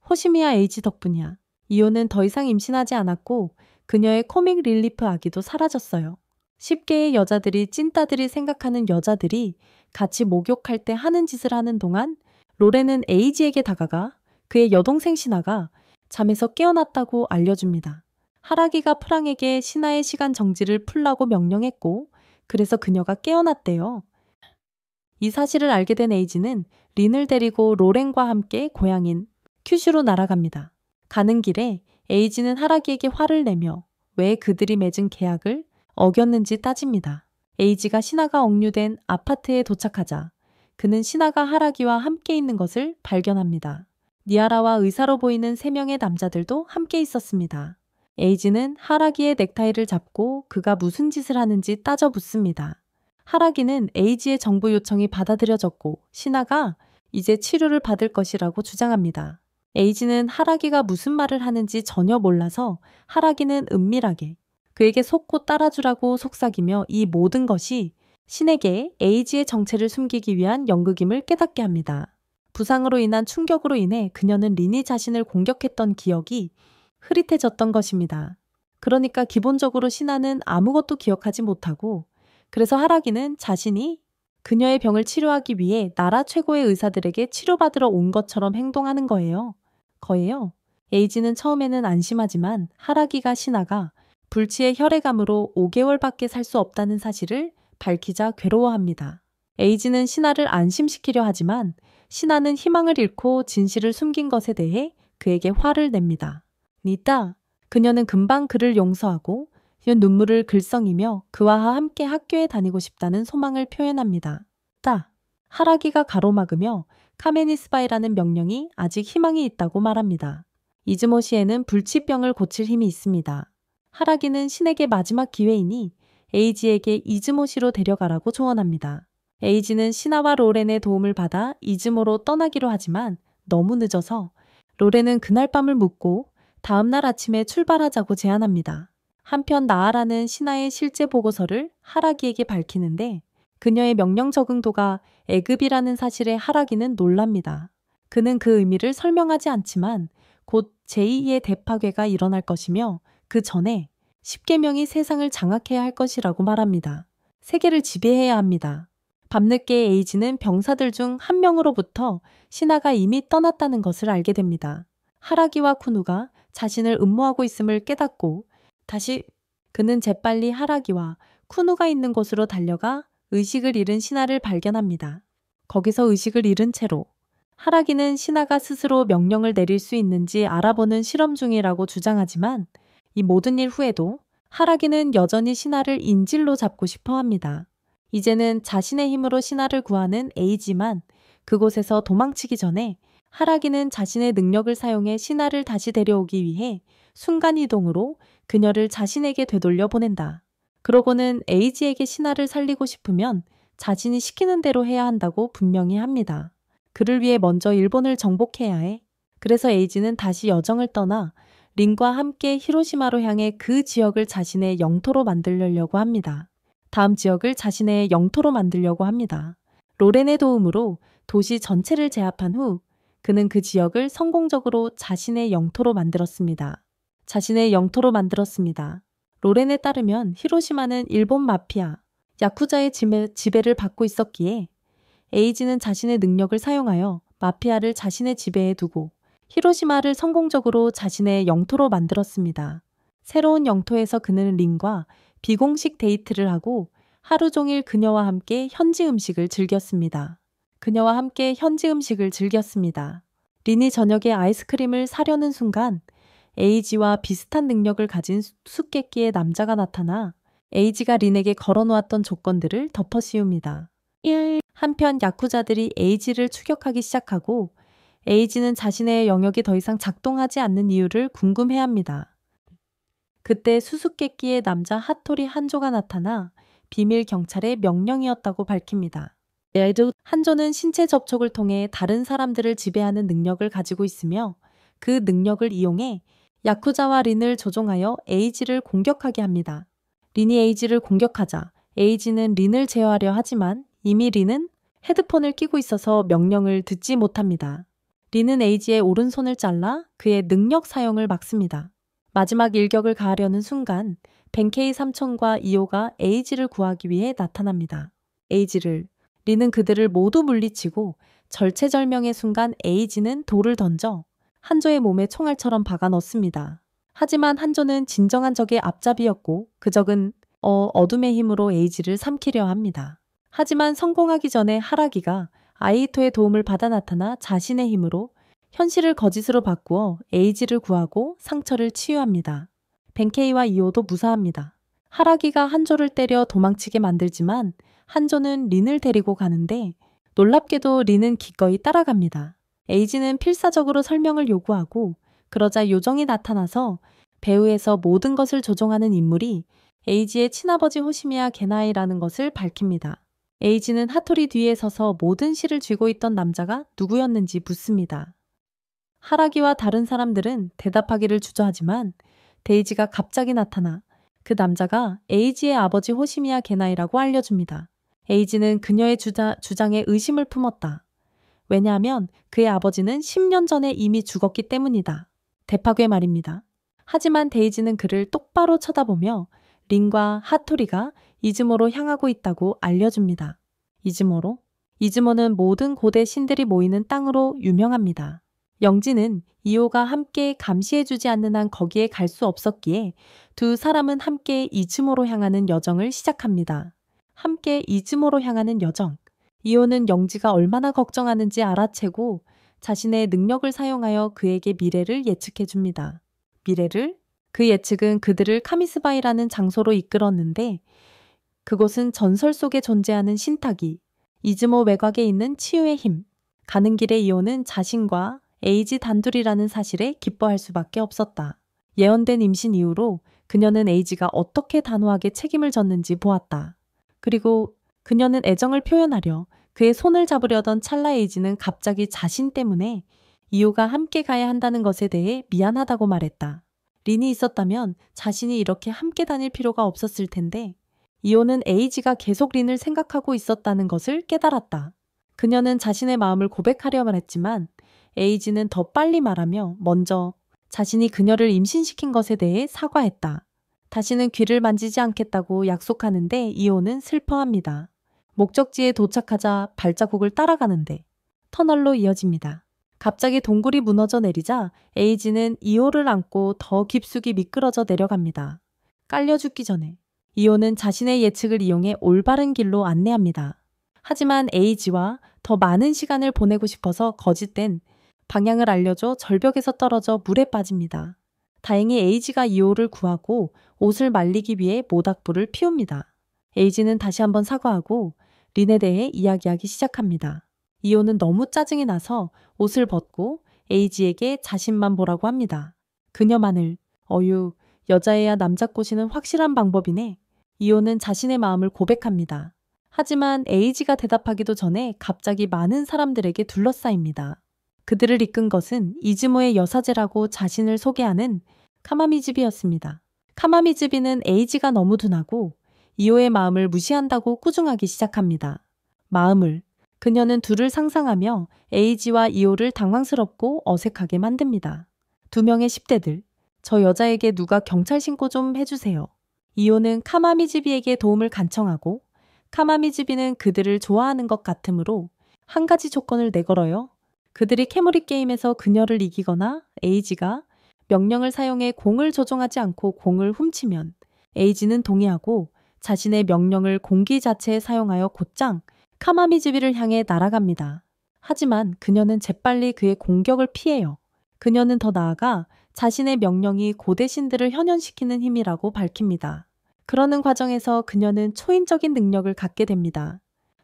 호시미야 에이지 덕분이야. 이오는 더 이상 임신하지 않았고 그녀의 코믹 릴리프 아기도 사라졌어요. 10개의 여자들이 찐따들이 생각하는 여자들이 같이 목욕할 때 하는 짓을 하는 동안 로렌은 에이지에게 다가가 그의 여동생 신하가 잠에서 깨어났다고 알려줍니다. 하라기가 프랑에게 신하의 시간 정지를 풀라고 명령했고 그래서 그녀가 깨어났대요. 이 사실을 알게 된 에이지는 린을 데리고 로렌과 함께 고향인 큐슈로 날아갑니다. 가는 길에 에이지는 하라기에게 화를 내며 왜 그들이 맺은 계약을 어겼는지 따집니다. 에이지가 신하가 억류된 아파트에 도착하자 그는 신하가 하라기와 함께 있는 것을 발견합니다. 니아라와 의사로 보이는 3명의 남자들도 함께 있었습니다. 에이지는 하라기의 넥타이를 잡고 그가 무슨 짓을 하는지 따져 묻습니다. 하라기는 에이지의 정보 요청이 받아들여졌고 신하가 이제 치료를 받을 것이라고 주장합니다. 에이지는 하라기가 무슨 말을 하는지 전혀 몰라서 하라기는 은밀하게 그에게 속고 따라주라고 속삭이며 이 모든 것이 신에게 에이지의 정체를 숨기기 위한 연극임을 깨닫게 합니다. 부상으로 인한 충격으로 인해 그녀는 린이 자신을 공격했던 기억이 흐릿해졌던 것입니다. 그러니까 기본적으로 신하는 아무것도 기억하지 못하고 그래서 하라기는 자신이 그녀의 병을 치료하기 위해 나라 최고의 의사들에게 치료받으러 온 것처럼 행동하는 거예요. 에이지는 처음에는 안심하지만 하라기가 신하가 불치의 혈액암으로 5개월밖에 살 수 없다는 사실을 밝히자 괴로워합니다. 에이지는 신하를 안심시키려 하지만 신하는 희망을 잃고 진실을 숨긴 것에 대해 그에게 화를 냅니다. 니따, 그녀는 금방 그를 용서하고 눈물을 글썽이며 그와 함께 학교에 다니고 싶다는 소망을 표현합니다. 하라기가 가로막으며 카메니스바이라는 명령이 아직 희망이 있다고 말합니다. 이즈모시에는 불치병을 고칠 힘이 있습니다. 하라기는 신에게 마지막 기회이니 에이지에게 이즈모시로 데려가라고 조언합니다. 에이지는 신하와 로렌의 도움을 받아 이즈모로 떠나기로 하지만 너무 늦어서 로렌은 그날 밤을 묵고 다음날 아침에 출발하자고 제안합니다. 한편 나아라는 신하의 실제 보고서를 하라기에게 밝히는데 그녀의 명령 적응도가 A급이라는 사실에 하라기는 놀랍니다. 그는 그 의미를 설명하지 않지만 곧 제2의 대파괴가 일어날 것이며 그 전에 10계명이 세상을 장악해야 할 것이라고 말합니다. 세계를 지배해야 합니다. 밤늦게 에이지는 병사들 중 한 명으로부터 신하가 이미 떠났다는 것을 알게 됩니다. 하라기와 쿠누가 자신을 음모하고 있음을 깨닫고 다시 그는 재빨리 하라기와 쿠누가 있는 곳으로 달려가 의식을 잃은 신하를 발견합니다. 거기서 의식을 잃은 채로 하라기는 신하가 스스로 명령을 내릴 수 있는지 알아보는 실험 중이라고 주장하지만 이 모든 일 후에도 하라기는 여전히 신하를 인질로 잡고 싶어 합니다. 이제는 자신의 힘으로 신하를 구하는 에이지만 그곳에서 도망치기 전에 하라기는 자신의 능력을 사용해 신하를 다시 데려오기 위해 순간이동으로 그녀를 자신에게 되돌려 보낸다. 그러고는 에이지에게 신하를 살리고 싶으면 자신이 시키는 대로 해야 한다고 분명히 합니다. 그를 위해 먼저 일본을 정복해야 해. 그래서 에이지는 다시 여정을 떠나 린과 함께 히로시마로 향해 그 지역을 자신의 영토로 만들려고 합니다. 다음 지역을 자신의 영토로 만들려고 합니다. 로렌의 도움으로 도시 전체를 제압한 후 그는 그 지역을 성공적으로 자신의 영토로 만들었습니다. 로렌에 따르면 히로시마는 일본 마피아, 야쿠자의 지배를 받고 있었기에 에이지는 자신의 능력을 사용하여 마피아를 자신의 지배에 두고 히로시마를 성공적으로 자신의 영토로 만들었습니다. 새로운 영토에서 그는 린과 비공식 데이트를 하고 하루 종일 그녀와 함께 현지 음식을 즐겼습니다. 린이 저녁에 아이스크림을 사려는 순간 에이지와 비슷한 능력을 가진 수수께끼의 남자가 나타나 에이지가 린에게 걸어놓았던 조건들을 덮어씌웁니다. 한편 야쿠자들이 에이지를 추격하기 시작하고 에이지는 자신의 영역이 더 이상 작동하지 않는 이유를 궁금해합니다. 그때 수수께끼의 남자 하토리 한조가 나타나 비밀 경찰의 명령이었다고 밝힙니다. 한조는 신체 접촉을 통해 다른 사람들을 지배하는 능력을 가지고 있으며 그 능력을 이용해 야쿠자와 린을 조종하여 에이지를 공격하게 합니다. 린이 에이지를 공격하자 에이지는 린을 제어하려 하지만 이미 린은 헤드폰을 끼고 있어서 명령을 듣지 못합니다. 린은 에이지의 오른손을 잘라 그의 능력 사용을 막습니다. 마지막 일격을 가하려는 순간 벤케이 삼촌과 이오가 에이지를 구하기 위해 나타납니다. 린은 그들을 모두 물리치고 절체절명의 순간 에이지는 돌을 던져 한조의 몸에 총알처럼 박아 넣습니다. 하지만 한조는 진정한 적의 앞잡이였고 그 적은 어둠의 힘으로 에이지를 삼키려 합니다. 하지만 성공하기 전에 하라기가 아이토의 도움을 받아 나타나 자신의 힘으로 현실을 거짓으로 바꾸어 에이지를 구하고 상처를 치유합니다. 벤케이와 이오도 무사합니다. 하라기가 한조를 때려 도망치게 만들지만 한조는 린을 데리고 가는데 놀랍게도 린은 기꺼이 따라갑니다. 에이지는 필사적으로 설명을 요구하고 그러자 요정이 나타나서 배후에서 모든 것을 조종하는 인물이 에이지의 친아버지 호시미야 게나이라는 것을 밝힙니다. 에이지는 하토리 뒤에 서서 모든 실을 쥐고 있던 남자가 누구였는지 묻습니다. 하라기와 다른 사람들은 대답하기를 주저하지만 데이지가 갑자기 나타나 그 남자가 에이지의 아버지 호시미야 게나이라고 알려줍니다. 에이지는 그녀의 주장에 의심을 품었다. 왜냐하면 그의 아버지는 10년 전에 이미 죽었기 때문이다. 대파괴 말입니다. 하지만 데이지는 그를 똑바로 쳐다보며 린과 하토리가 이즈모로 향하고 있다고 알려줍니다. 이즈모는 모든 고대 신들이 모이는 땅으로 유명합니다. 영지는 이오가 함께 감시해주지 않는 한 거기에 갈 수 없었기에 두 사람은 함께 이즈모로 향하는 여정을 시작합니다. 함께 이즈모로 향하는 여정. 이오는 영지가 얼마나 걱정하는지 알아채고 자신의 능력을 사용하여 그에게 미래를 예측해줍니다. 그 예측은 그들을 카미스바이라는 장소로 이끌었는데 그곳은 전설 속에 존재하는 신타기, 이즈모 외곽에 있는 치유의 힘. 가는 길에 이오는 자신과 에이지 단둘이라는 사실에 기뻐할 수밖에 없었다. 예언된 임신 이후로 그녀는 에이지가 어떻게 단호하게 책임을 졌는지 보았다. 그리고 그녀는 애정을 표현하려 그의 손을 잡으려던 찰나 에이지는 갑자기 자신 때문에 이오가 함께 가야 한다는 것에 대해 미안하다고 말했다. 린이 있었다면 자신이 이렇게 함께 다닐 필요가 없었을 텐데 이오는 에이지가 계속 린을 생각하고 있었다는 것을 깨달았다. 그녀는 자신의 마음을 고백하려만 했지만 에이지는 더 빨리 말하며 먼저 자신이 그녀를 임신시킨 것에 대해 사과했다. 다시는 귀를 만지지 않겠다고 약속하는데 이오는 슬퍼합니다. 목적지에 도착하자 발자국을 따라가는데 터널로 이어집니다. 갑자기 동굴이 무너져 내리자 에이지는 이오를 안고 더 깊숙이 미끄러져 내려갑니다. 깔려 죽기 전에 이오는 자신의 예측을 이용해 올바른 길로 안내합니다. 하지만 에이지와 더 많은 시간을 보내고 싶어서 거짓된 방향을 알려줘 절벽에서 떨어져 물에 빠집니다. 다행히 에이지가 이오를 구하고 옷을 말리기 위해 모닥불을 피웁니다. 에이지는 다시 한번 사과하고 린에 대해 이야기하기 시작합니다. 이오는 너무 짜증이 나서 옷을 벗고 에이지에게 자신만 보라고 합니다. 그녀만을 어유 여자애야 남자 꼬시는 확실한 방법이네. 이오는 자신의 마음을 고백합니다. 하지만 에이지가 대답하기도 전에 갑자기 많은 사람들에게 둘러싸입니다. 그들을 이끈 것은 이즈모의 여사제라고 자신을 소개하는 카마미즈비였습니다. 카마미즈비는 에이지가 너무 둔하고 이오의 마음을 무시한다고 꾸중하기 시작합니다. 그녀는 둘을 상상하며 에이지와 이오를 당황스럽고 어색하게 만듭니다. 두 명의 10대들, 저 여자에게 누가 경찰 신고 좀 해주세요. 이오는 카마미즈비에게 도움을 간청하고 카마미즈비는 그들을 좋아하는 것 같으므로 한 가지 조건을 내걸어요. 그들이 캐모리 게임에서 그녀를 이기거나 에이지가 명령을 사용해 공을 조종하지 않고 공을 훔치면 에이지는 동의하고 자신의 명령을 공기 자체에 사용하여 곧장 카마미즈비를 향해 날아갑니다. 하지만 그녀는 재빨리 그의 공격을 피해요. 그녀는 더 나아가 자신의 명령이 고대 신들을 현현시키는 힘이라고 밝힙니다. 그러는 과정에서 그녀는 초인적인 능력을 갖게 됩니다.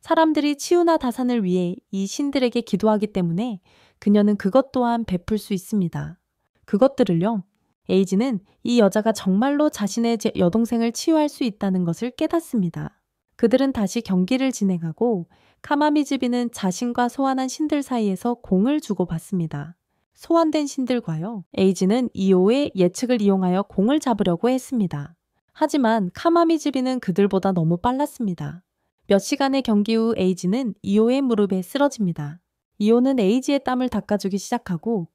사람들이 치유나 다산을 위해 이 신들에게 기도하기 때문에 그녀는 그것 또한 베풀 수 있습니다. 그것들을요. 에이지는 이 여자가 정말로 자신의 여동생을 치유할 수 있다는 것을 깨닫습니다. 그들은 다시 경기를 진행하고 카마미즈비는 자신과 소환한 신들 사이에서 공을 주고받습니다. 소환된 신들과요. 에이지는 이오의 예측을 이용하여 공을 잡으려고 했습니다. 하지만 카마미즈비는 그들보다 너무 빨랐습니다. 몇 시간의 경기 후 에이지는 이오의 무릎에 쓰러집니다. 이오는 에이지의 땀을 닦아주기 시작하고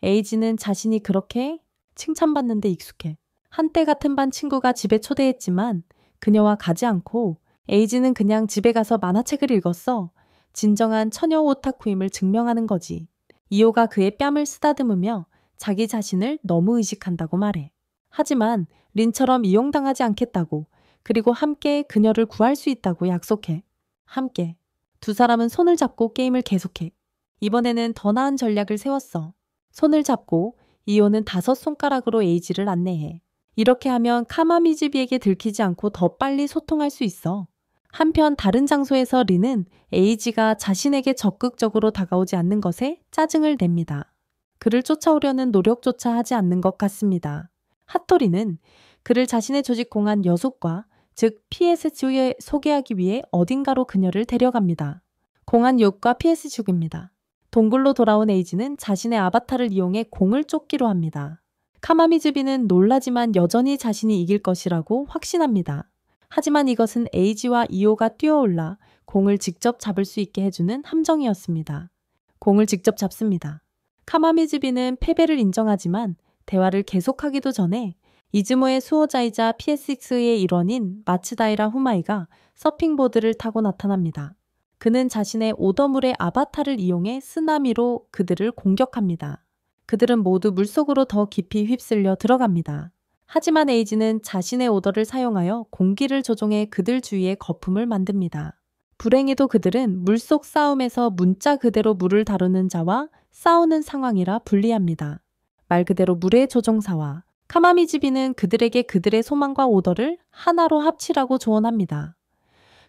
에이지는 자신이 그렇게 칭찬받는데 익숙해. 한때 같은 반 친구가 집에 초대했지만 그녀와 가지 않고 에이지는 그냥 집에 가서 만화책을 읽었어. 진정한 처녀 오타쿠임을 증명하는 거지. 이오가 그의 뺨을 쓰다듬으며 자기 자신을 너무 의식한다고 말해. 하지만 린처럼 이용당하지 않겠다고 그리고 함께 그녀를 구할 수 있다고 약속해. 함께. 두 사람은 손을 잡고 게임을 계속해. 이번에는 더 나은 전략을 세웠어. 손을 잡고 이오는 5손가락으로 에이지를 안내해. 이렇게 하면 카마미즈비에게 들키지 않고 더 빨리 소통할 수 있어. 한편 다른 장소에서 린은 에이지가 자신에게 적극적으로 다가오지 않는 것에 짜증을 냅니다. 그를 쫓아오려는 노력조차 하지 않는 것 같습니다. 핫토리는 그를 자신의 조직 공안 여속과 즉 PS죽에 소개하기 위해 어딘가로 그녀를 데려갑니다. 공안 욕과 PS죽입니다. 동굴로 돌아온 에이지는 자신의 아바타를 이용해 공을 쫓기로 합니다. 카마미즈비는 놀라지만 여전히 자신이 이길 것이라고 확신합니다. 하지만 이것은 에이지와 이오가 뛰어올라 공을 직접 잡을 수 있게 해주는 함정이었습니다. 공을 직접 잡습니다. 카마미즈비는 패배를 인정하지만 대화를 계속하기도 전에 이즈모의 수호자이자 PSX의 일원인 마츠다이라 후마이가 서핑보드를 타고 나타납니다. 그는 자신의 오더물의 아바타를 이용해 쓰나미로 그들을 공격합니다. 그들은 모두 물속으로 더 깊이 휩쓸려 들어갑니다. 하지만 에이지는 자신의 오더를 사용하여 공기를 조종해 그들 주위에 거품을 만듭니다. 불행히도 그들은 물속 싸움에서 문자 그대로 물을 다루는 자와 싸우는 상황이라 불리합니다. 말 그대로 물의 조종사와 카마미즈비는 그들에게 그들의 소망과 오더를 하나로 합치라고 조언합니다.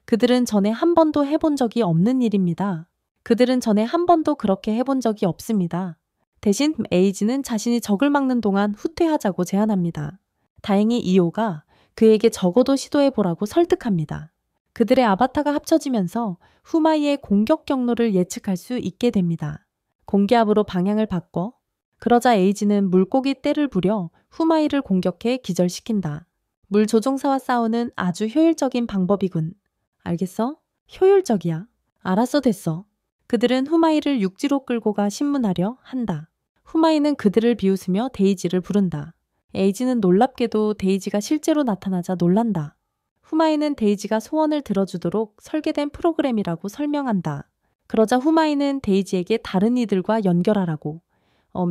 그들은 전에 한 번도 해본 적이 없는 일입니다. 그들은 전에 한 번도 그렇게 해본 적이 없습니다. 대신 에이지는 자신이 적을 막는 동안 후퇴하자고 제안합니다. 다행히 이오가 그에게 적어도 시도해보라고 설득합니다. 그들의 아바타가 합쳐지면서 후마이의 공격 경로를 예측할 수 있게 됩니다. 공기압으로 방향을 바꿔 그러자 에이지는 물고기 떼를 부려 후마이를 공격해 기절시킨다. 물 조종사와 싸우는 아주 효율적인 방법이군. 알겠어? 효율적이야. 알았어 됐어. 그들은 후마이를 육지로 끌고 가 신문하려 한다. 후마이는 그들을 비웃으며 데이지를 부른다. 에이지는 놀랍게도 데이지가 실제로 나타나자 놀란다. 후마이는 데이지가 소원을 들어주도록 설계된 프로그램이라고 설명한다. 그러자 후마이는 데이지에게 다른 이들과 연결하라고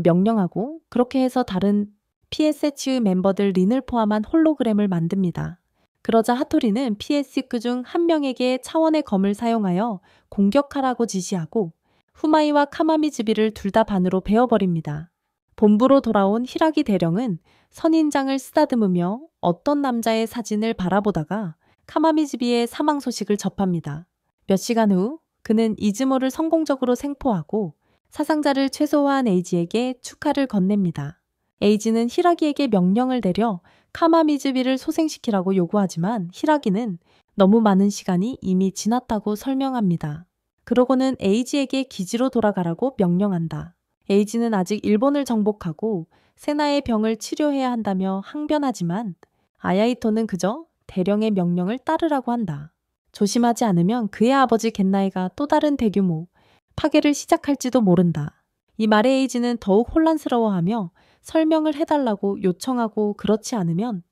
명령하고 그렇게 해서 다른 PSH의 멤버들 린을 포함한 홀로그램을 만듭니다. 그러자 하토리는 PSQ 중 한 명에게 차원의 검을 사용하여 공격하라고 지시하고 후마이와 카마미즈비를 둘 다 반으로 베어버립니다. 본부로 돌아온 히라기 대령은 선인장을 쓰다듬으며 어떤 남자의 사진을 바라보다가 카마미즈비의 사망 소식을 접합니다. 몇 시간 후 그는 이즈모를 성공적으로 생포하고 사상자를 최소화한 에이지에게 축하를 건넵니다. 에이지는 히라기에게 명령을 내려 카마미즈비를 소생시키라고 요구하지만 히라기는 너무 많은 시간이 이미 지났다고 설명합니다. 그러고는 에이지에게 기지로 돌아가라고 명령한다. 에이지는 아직 일본을 정복하고 세나의 병을 치료해야 한다며 항변하지만 아야히토는 그저 대령의 명령을 따르라고 한다. 조심하지 않으면 그의 아버지 겐나이가 또 다른 대규모 파괴를 시작할지도 모른다. 이 말에 에이지는 더욱 혼란스러워하며 설명을 해달라고 요청하고 그렇지 않으면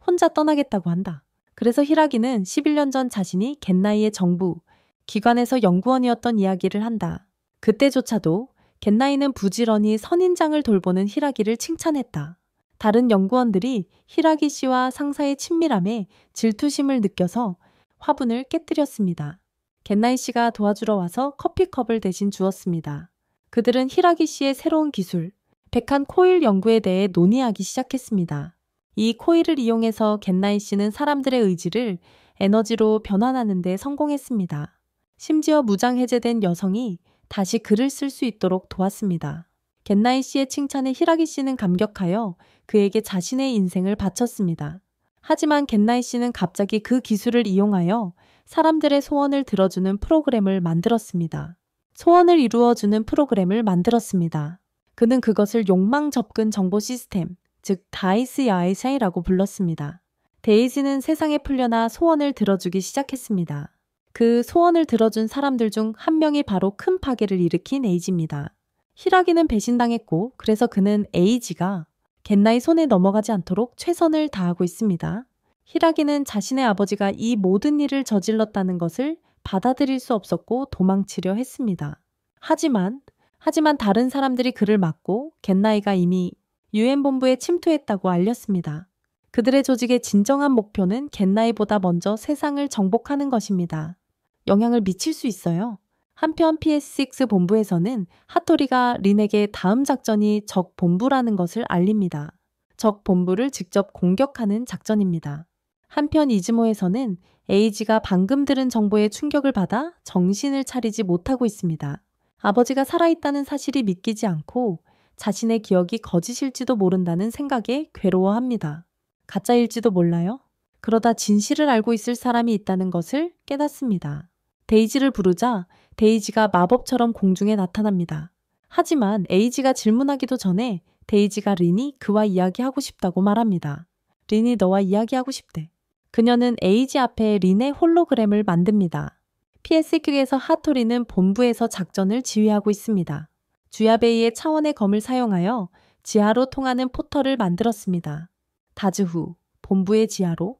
혼자 떠나겠다고 한다. 그래서 히라기는 11년 전 자신이 겐나이의 정부, 기관에서 연구원이었던 이야기를 한다. 그때조차도 겐나이는 부지런히 선인장을 돌보는 히라기를 칭찬했다. 다른 연구원들이 히라기 씨와 상사의 친밀함에 질투심을 느껴서 화분을 깨뜨렸습니다. 겐나이 씨가 도와주러 와서 커피컵을 대신 주었습니다. 그들은 히라기 씨의 새로운 기술, 백한 코일 연구에 대해 논의하기 시작했습니다. 이 코일을 이용해서 겐나이 씨는 사람들의 의지를 에너지로 변환하는 데 성공했습니다. 심지어 무장 해제된 여성이 다시 글을 쓸 수 있도록 도왔습니다. 겐나이 씨의 칭찬에 히라기 씨는 감격하여 그에게 자신의 인생을 바쳤습니다. 하지만 겐나이 씨는 갑자기 그 기술을 이용하여 사람들의 소원을 들어주는 프로그램을 만들었습니다. 소원을 이루어주는 프로그램을 만들었습니다. 그는 그것을 욕망 접근 정보 시스템, 즉 다이스 야이샤이라고 불렀습니다. 데이지는 세상에 풀려나 소원을 들어주기 시작했습니다. 그 소원을 들어준 사람들 중 한 명이 바로 큰 파괴를 일으킨 에이지입니다. 히라기는 배신당했고 그래서 그는 에이지가 겐나이 손에 넘어가지 않도록 최선을 다하고 있습니다. 히라기는 자신의 아버지가 이 모든 일을 저질렀다는 것을 받아들일 수 없었고 도망치려 했습니다. 하지만 다른 사람들이 그를 막고 겐나이가 이미 유엔 본부에 침투했다고 알렸습니다. 그들의 조직의 진정한 목표는 겐나이보다 먼저 세상을 정복하는 것입니다. 영향을 미칠 수 있어요. 한편 PS6 본부에서는 하토리가 린에게 다음 작전이 적 본부라는 것을 알립니다. 적 본부를 직접 공격하는 작전입니다. 한편 이즈모에서는 에이지가 방금 들은 정보에 충격을 받아 정신을 차리지 못하고 있습니다. 아버지가 살아있다는 사실이 믿기지 않고 자신의 기억이 거짓일지도 모른다는 생각에 괴로워합니다. 가짜일지도 몰라요? 그러다 진실을 알고 있을 사람이 있다는 것을 깨닫습니다. 데이지를 부르자 데이지가 마법처럼 공중에 나타납니다. 하지만 에이지가 질문하기도 전에 데이지가 린이 그와 이야기하고 싶다고 말합니다. 린이 너와 이야기하고 싶대. 그녀는 에이지 앞에 린의 홀로그램을 만듭니다. PSQ에서 하토리는 본부에서 작전을 지휘하고 있습니다. 주야베이의 차원의 검을 사용하여 지하로 통하는 포털을 만들었습니다. 다즈후, 본부의 지하로,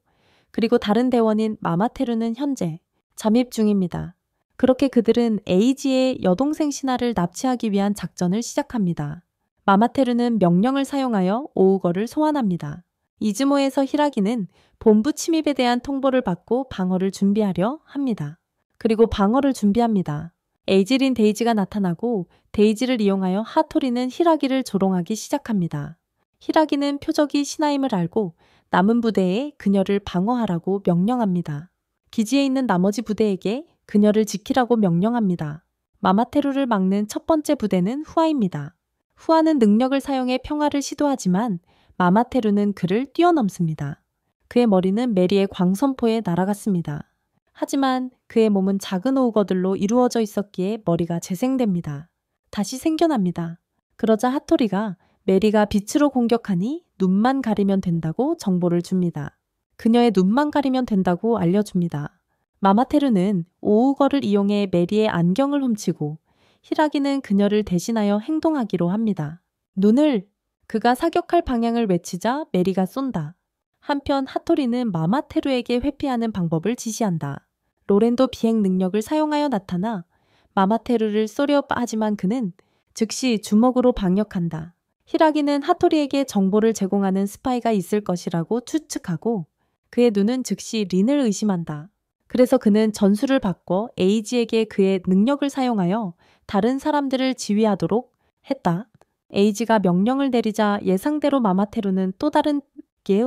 그리고 다른 대원인 마마테루는 현재 잠입 중입니다. 그렇게 그들은 에이지의 여동생 신하를 납치하기 위한 작전을 시작합니다. 마마테루는 명령을 사용하여 오우거를 소환합니다. 이즈모에서 히라기는 본부 침입에 대한 통보를 받고 방어를 준비하려 합니다. 그리고 방어를 준비합니다. 에이지린 데이지가 나타나고 데이지를 이용하여 하토리는 히라기를 조롱하기 시작합니다. 히라기는 표적이 신하임을 알고 남은 부대에 그녀를 방어하라고 명령합니다. 기지에 있는 나머지 부대에게 그녀를 지키라고 명령합니다. 마마테루를 막는 첫 번째 부대는 후아입니다. 후아는 능력을 사용해 평화를 시도하지만 마마테루는 그를 뛰어넘습니다. 그의 머리는 메리의 광선포에 날아갔습니다. 하지만 그의 몸은 작은 오우거들로 이루어져 있었기에 머리가 재생됩니다. 다시 생겨납니다. 그러자 하토리가 메리가 빛으로 공격하니 눈만 가리면 된다고 정보를 줍니다. 그녀의 눈만 가리면 된다고 알려줍니다. 마마테루는 오우거를 이용해 메리의 안경을 훔치고 히라기는 그녀를 대신하여 행동하기로 합니다. 눈을! 그가 사격할 방향을 외치자 메리가 쏜다. 한편 하토리는 마마테루에게 회피하는 방법을 지시한다. 로렌도 비행 능력을 사용하여 나타나 마마테루를 쏘려 하지만 그는 즉시 주먹으로 방역한다. 히라기는 하토리에게 정보를 제공하는 스파이가 있을 것이라고 추측하고 그의 눈은 즉시 린을 의심한다. 그래서 그는 전술을 바꿔 에이지에게 그의 능력을 사용하여 다른 사람들을 지휘하도록 했다. 에이지가 명령을 내리자 예상대로 마마테루는 또 다른 길.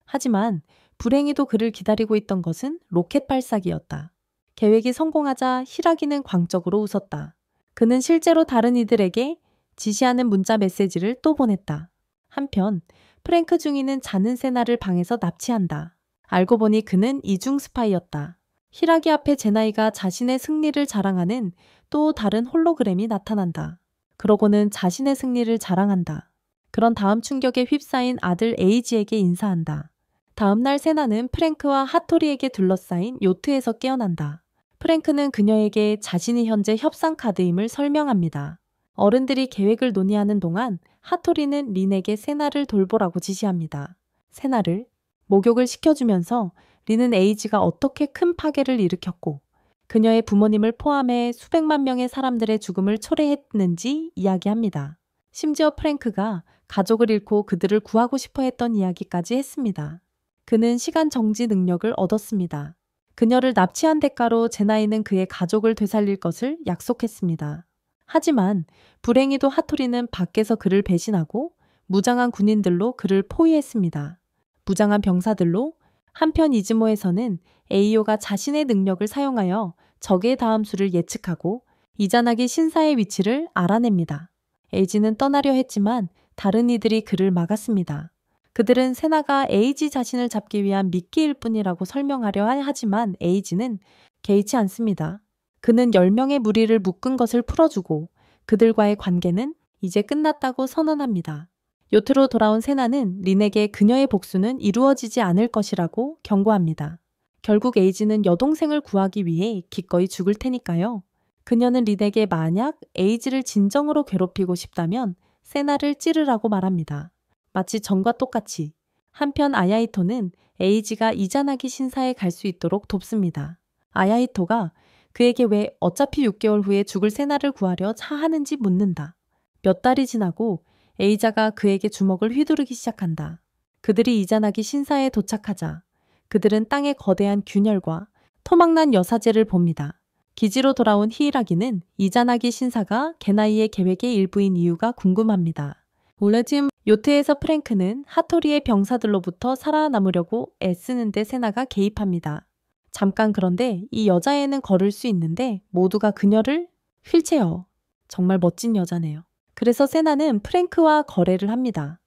하지만 불행히도 그를 기다리고 있던 것은 로켓 발사기였다. 계획이 성공하자 히라기는 광적으로 웃었다. 그는 실제로 다른 이들에게 지시하는 문자 메시지를 또 보냈다. 한편 프랭크 중위는 자는 세나를 방에서 납치한다. 알고 보니 그는 이중 스파이였다. 히라기 앞에 제나이가 자신의 승리를 자랑하는 또 다른 홀로그램이 나타난다. 그러고는 자신의 승리를 자랑한다. 그런 다음 충격에 휩싸인 아들 에이지에게 인사한다. 다음날 세나는 프랭크와 하토리에게 둘러싸인 요트에서 깨어난다. 프랭크는 그녀에게 자신이 현재 협상 카드임을 설명합니다. 어른들이 계획을 논의하는 동안 하토리는 린에게 세나를 돌보라고 지시합니다. 세나를 목욕을 시켜주면서 린은 에이지가 어떻게 큰 파괴를 일으켰고 그녀의 부모님을 포함해 수백만 명의 사람들의 죽음을 초래했는지 이야기합니다. 심지어 프랭크가 가족을 잃고 그들을 구하고 싶어 했던 이야기까지 했습니다. 그는 시간 정지 능력을 얻었습니다. 그녀를 납치한 대가로 제나이는 그의 가족을 되살릴 것을 약속했습니다. 하지만 불행히도 하토리는 밖에서 그를 배신하고 무장한 군인들로 그를 포위했습니다. 무장한 병사들로. 한편 이즈모에서는 에이오가 자신의 능력을 사용하여 적의 다음 수를 예측하고 이자나기 신사의 위치를 알아냅니다. 에이지는 떠나려 했지만 다른 이들이 그를 막았습니다. 그들은 세나가 에이지 자신을 잡기 위한 미끼일 뿐이라고 설명하려 하지만 에이지는 개의치 않습니다. 그는 10명의 무리를 묶은 것을 풀어주고 그들과의 관계는 이제 끝났다고 선언합니다. 요트로 돌아온 세나는 린에게 그녀의 복수는 이루어지지 않을 것이라고 경고합니다. 결국 에이지는 여동생을 구하기 위해 기꺼이 죽을 테니까요. 그녀는 린에게 만약 에이지를 진정으로 괴롭히고 싶다면 세나를 찌르라고 말합니다. 마치 전과 똑같이. 한편 아야히토는 에이지가 이자나기 신사에 갈 수 있도록 돕습니다. 아야히토가 그에게 왜 어차피 6개월 후에 죽을 세나를 구하려 하는지 묻는다. 몇 달이 지나고 에이자가 그에게 주먹을 휘두르기 시작한다. 그들이 이자나기 신사에 도착하자 그들은 땅의 거대한 균열과 토막난 여사제를 봅니다. 기지로 돌아온 히이라기는 이자나기 신사가 게나이의 계획의 일부인 이유가 궁금합니다. 올레짐 요트에서 프랭크는 하토리의 병사들로부터 살아남으려고 애쓰는데 세나가 개입합니다. 잠깐 그런데 이 여자애는 걸을 수 있는데 모두가 그녀를 휠체어. 정말 멋진 여자네요. 그래서 세나는 프랭크와 거래를 합니다.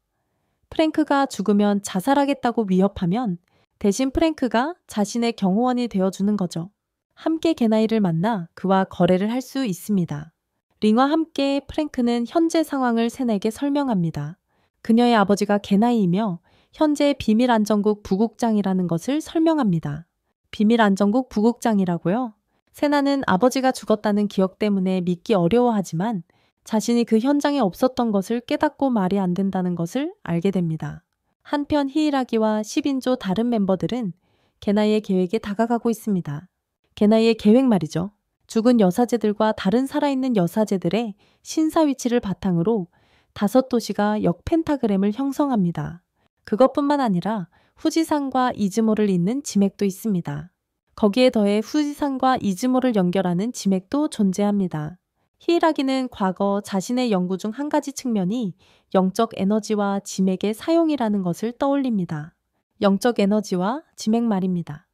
프랭크가 죽으면 자살하겠다고 위협하면 대신 프랭크가 자신의 경호원이 되어주는 거죠. 함께 게나이를 만나 그와 거래를 할 수 있습니다. 링과 함께 프랭크는 현재 상황을 세나에게 설명합니다. 그녀의 아버지가 게나이이며 현재 비밀안전국 부국장이라는 것을 설명합니다. 비밀안전국 부국장이라고요? 세나는 아버지가 죽었다는 기억 때문에 믿기 어려워하지만 자신이 그 현장에 없었던 것을 깨닫고 말이 안 된다는 것을 알게 됩니다. 한편 히이라기와 10인조 다른 멤버들은 게나이의 계획에 다가가고 있습니다. 게나이의 계획 말이죠. 죽은 여사제들과 다른 살아있는 여사제들의 신사 위치를 바탕으로 5도시가 역펜타그램을 형성합니다. 그것뿐만 아니라 후지산과 이즈모를 잇는 지맥도 있습니다. 거기에 더해 후지산과 이즈모를 연결하는 지맥도 존재합니다. 히이라기는 과거 자신의 연구 중 한 가지 측면이 영적 에너지와 지맥의 사용이라는 것을 떠올립니다. 영적 에너지와 지맥 말입니다.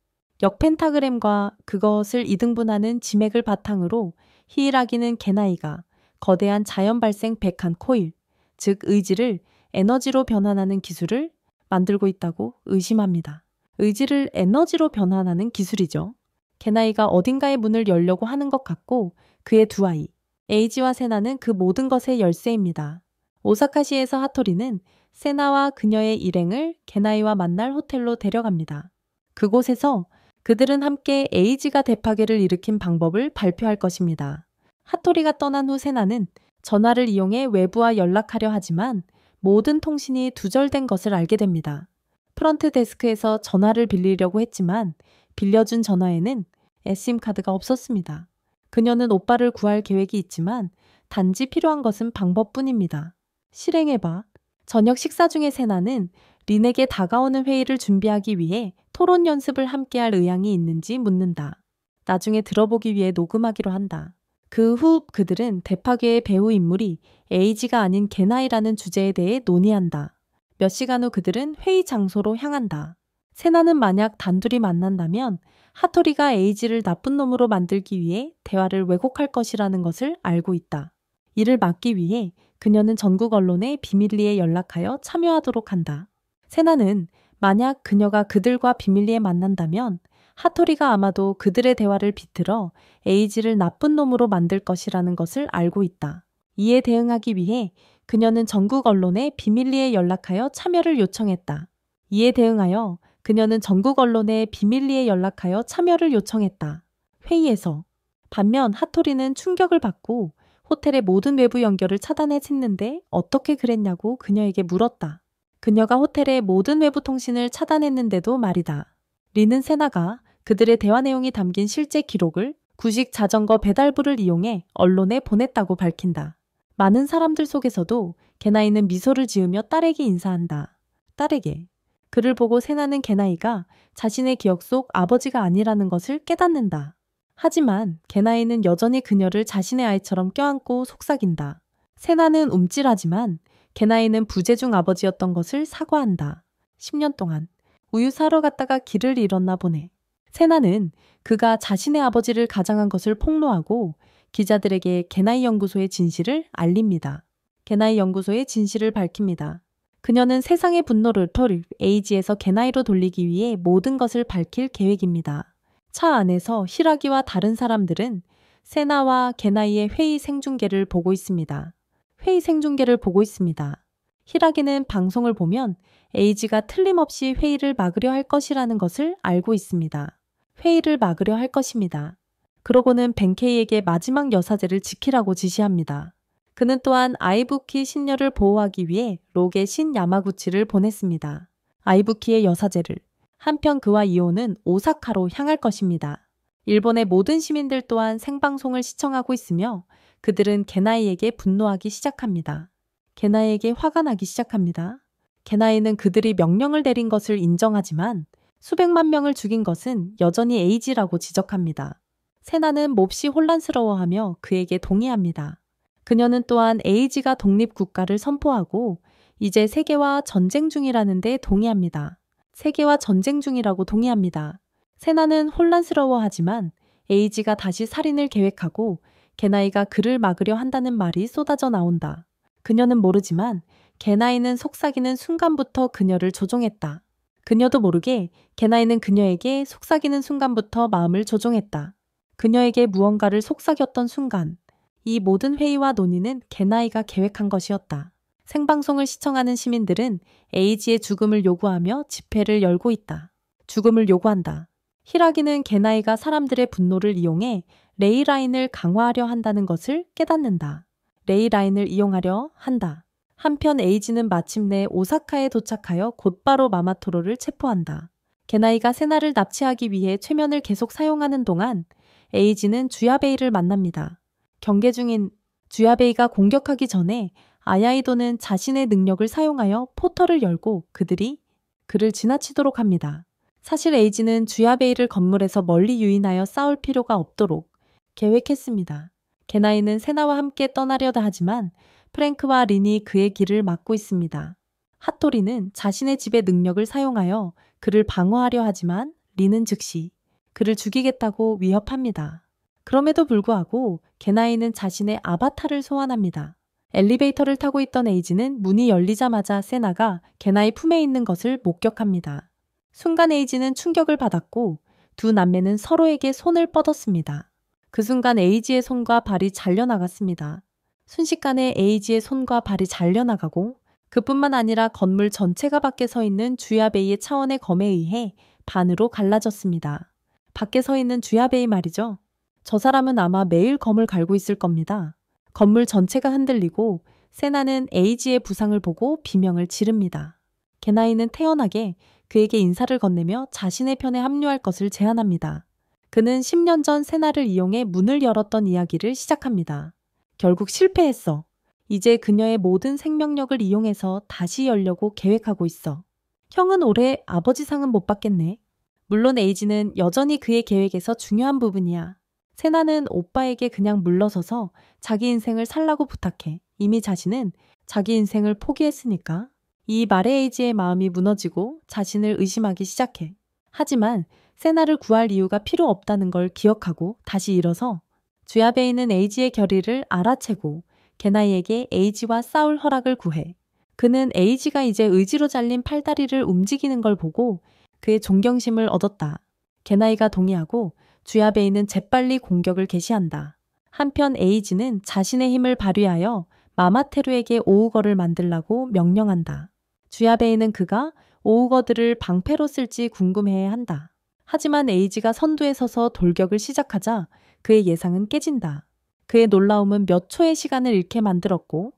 역펜타그램과 그것을 이등분하는 지맥을 바탕으로 히이라기는 게나이가 거대한 자연 발생 백한 코일, 즉 의지를 에너지로 변환하는 기술을 만들고 있다고 의심합니다. 의지를 에너지로 변환하는 기술이죠. 게나이가 어딘가의 문을 열려고 하는 것 같고 그의 두 아이, 에이지와 세나는 그 모든 것의 열쇠입니다. 오사카시에서 하토리는 세나와 그녀의 일행을 게나이와 만날 호텔로 데려갑니다. 그곳에서 그들은 함께 에이지가 대파괴를 일으킨 방법을 발표할 것입니다. 하토리가 떠난 후 세나는 전화를 이용해 외부와 연락하려 하지만 모든 통신이 두절된 것을 알게 됩니다. 프런트 데스크에서 전화를 빌리려고 했지만 빌려준 전화에는 SIM카드가 없었습니다. 그녀는 오빠를 구할 계획이 있지만 단지 필요한 것은 방법뿐입니다. 실행해봐. 저녁 식사 중에 세나는 린에게 다가오는 회의를 준비하기 위해 토론 연습을 함께할 의향이 있는지 묻는다. 나중에 들어보기 위해 녹음하기로 한다. 그 후 그들은 대파괴의 배우 인물이 에이지가 아닌 게나이라는 주제에 대해 논의한다. 몇 시간 후 그들은 회의 장소로 향한다. 세나는 만약 단둘이 만난다면 하토리가 에이지를 나쁜 놈으로 만들기 위해 대화를 왜곡할 것이라는 것을 알고 있다. 이를 막기 위해 그녀는 전국 언론에 비밀리에 연락하여 참여하도록 한다. 세나는 만약 그녀가 그들과 비밀리에 만난다면 하토리가 아마도 그들의 대화를 비틀어 에이지를 나쁜 놈으로 만들 것이라는 것을 알고 있다. 이에 대응하기 위해 그녀는 전국 언론에 비밀리에 연락하여 참여를 요청했다. 이에 대응하여 그녀는 전국 언론에 비밀리에 연락하여 참여를 요청했다. 회의에서 반면 하토리는 충격을 받고 호텔의 모든 외부 연결을 차단했는데 어떻게 그랬냐고 그녀에게 물었다. 그녀가 호텔의 모든 외부 통신을 차단했는데도 말이다. 린은 세나가 그들의 대화 내용이 담긴 실제 기록을 구식 자전거 배달부를 이용해 언론에 보냈다고 밝힌다. 많은 사람들 속에서도 게나이는 미소를 지으며 딸에게 인사한다. 딸에게. 그를 보고 세나는 게나이가 자신의 기억 속 아버지가 아니라는 것을 깨닫는다. 하지만 게나이는 여전히 그녀를 자신의 아이처럼 껴안고 속삭인다. 세나는 움찔하지만 게나이는 부재중 아버지였던 것을 사과한다. 10년 동안 우유 사러 갔다가 길을 잃었나 보네. 세나는 그가 자신의 아버지를 가장한 것을 폭로하고 기자들에게 게나이 연구소의 진실을 알립니다. 게나이 연구소의 진실을 밝힙니다. 그녀는 세상의 분노를 에이지에서 게나이로 돌리기 위해 모든 것을 밝힐 계획입니다. 차 안에서 히라기와 다른 사람들은 세나와 게나이의 회의 생중계를 보고 있습니다. 회의 생중계를 보고 있습니다. 히라기는 방송을 보면 에이지가 틀림없이 회의를 막으려 할 것이라는 것을 알고 있습니다. 회의를 막으려 할 것입니다. 그러고는 벤케이에게 마지막 여사제를 지키라고 지시합니다. 그는 또한 아이부키 신녀를 보호하기 위해 록의 신 야마구치를 보냈습니다. 아이부키의 여사제를. 한편 그와 이오는 오사카로 향할 것입니다. 일본의 모든 시민들 또한 생방송을 시청하고 있으며 그들은 게나이에게 분노하기 시작합니다. 게나이에게 화가 나기 시작합니다. 게나이는 그들이 명령을 내린 것을 인정하지만 수백만 명을 죽인 것은 여전히 에이지라고 지적합니다. 세나는 몹시 혼란스러워하며 그에게 동의합니다. 그녀는 또한 에이지가 독립국가를 선포하고 이제 세계와 전쟁 중이라는 데 동의합니다. 세계와 전쟁 중이라고 동의합니다. 세나는 혼란스러워하지만 에이지가 다시 살인을 계획하고 게나이가 그를 막으려 한다는 말이 쏟아져 나온다. 그녀는 모르지만 게나이는 속삭이는 순간부터 그녀를 조종했다. 그녀도 모르게 게나이는 그녀에게 속삭이는 순간부터 마음을 조종했다. 그녀에게 무언가를 속삭였던 순간 이 모든 회의와 논의는 게나이가 계획한 것이었다. 생방송을 시청하는 시민들은 에이지의 죽음을 요구하며 집회를 열고 있다. 죽음을 요구한다. 히라기는 게나이가 사람들의 분노를 이용해 레이라인을 강화하려 한다는 것을 깨닫는다. 레이라인을 이용하려 한다. 한편 에이지는 마침내 오사카에 도착하여 곧바로 마마토로를 체포한다. 게나이가 세나를 납치하기 위해 최면을 계속 사용하는 동안 에이지는 주야베이를 만납니다. 경계 중인 주야베이가 공격하기 전에 아야이도는 자신의 능력을 사용하여 포털을 열고 그들이 그를 지나치도록 합니다. 사실 에이지는 주야베이를 건물에서 멀리 유인하여 싸울 필요가 없도록 계획했습니다. 게나이는 세나와 함께 떠나려다 하지만 프랭크와 린이 그의 길을 막고 있습니다. 하토리는 자신의 집의 능력을 사용하여 그를 방어하려 하지만 린은 즉시 그를 죽이겠다고 위협합니다. 그럼에도 불구하고 게나이는 자신의 아바타를 소환합니다. 엘리베이터를 타고 있던 에이지는 문이 열리자마자 세나가 게나의 품에 있는 것을 목격합니다. 순간 에이지는 충격을 받았고 두 남매는 서로에게 손을 뻗었습니다. 그 순간 에이지의 손과 발이 잘려나갔습니다. 순식간에 에이지의 손과 발이 잘려나가고 그뿐만 아니라 건물 전체가 밖에 서 있는 주야베이의 차원의 검에 의해 반으로 갈라졌습니다. 밖에 서 있는 주야베이 말이죠. 저 사람은 아마 매일 검을 갈고 있을 겁니다. 건물 전체가 흔들리고 세나는 에이지의 부상을 보고 비명을 지릅니다. 게나이는 태연하게 그에게 인사를 건네며 자신의 편에 합류할 것을 제안합니다. 그는 10년 전 세나를 이용해 문을 열었던 이야기를 시작합니다. 결국 실패했어. 이제 그녀의 모든 생명력을 이용해서 다시 열려고 계획하고 있어. 형은 올해 아버지 상은 못 받겠네. 물론 에이지는 여전히 그의 계획에서 중요한 부분이야. 세나는 오빠에게 그냥 물러서서 자기 인생을 살라고 부탁해. 이미 자신은 자기 인생을 포기했으니까. 이 말에 에이지의 마음이 무너지고 자신을 의심하기 시작해. 하지만 세나를 구할 이유가 필요 없다는 걸 기억하고 다시 일어서 주야베이는 에이지의 결의를 알아채고 게나이에게 에이지와 싸울 허락을 구해. 그는 에이지가 이제 의지로 잘린 팔다리를 움직이는 걸 보고 그의 존경심을 얻었다. 게나이가 동의하고 주야베이는 재빨리 공격을 개시한다. 한편 에이지는 자신의 힘을 발휘하여 마마테루에게 오우거를 만들라고 명령한다. 주야베이는 그가 오우거들을 방패로 쓸지 궁금해한다. 하지만 에이지가 선두에 서서 돌격을 시작하자 그의 예상은 깨진다. 그의 놀라움은 몇 초의 시간을 잃게 만들었고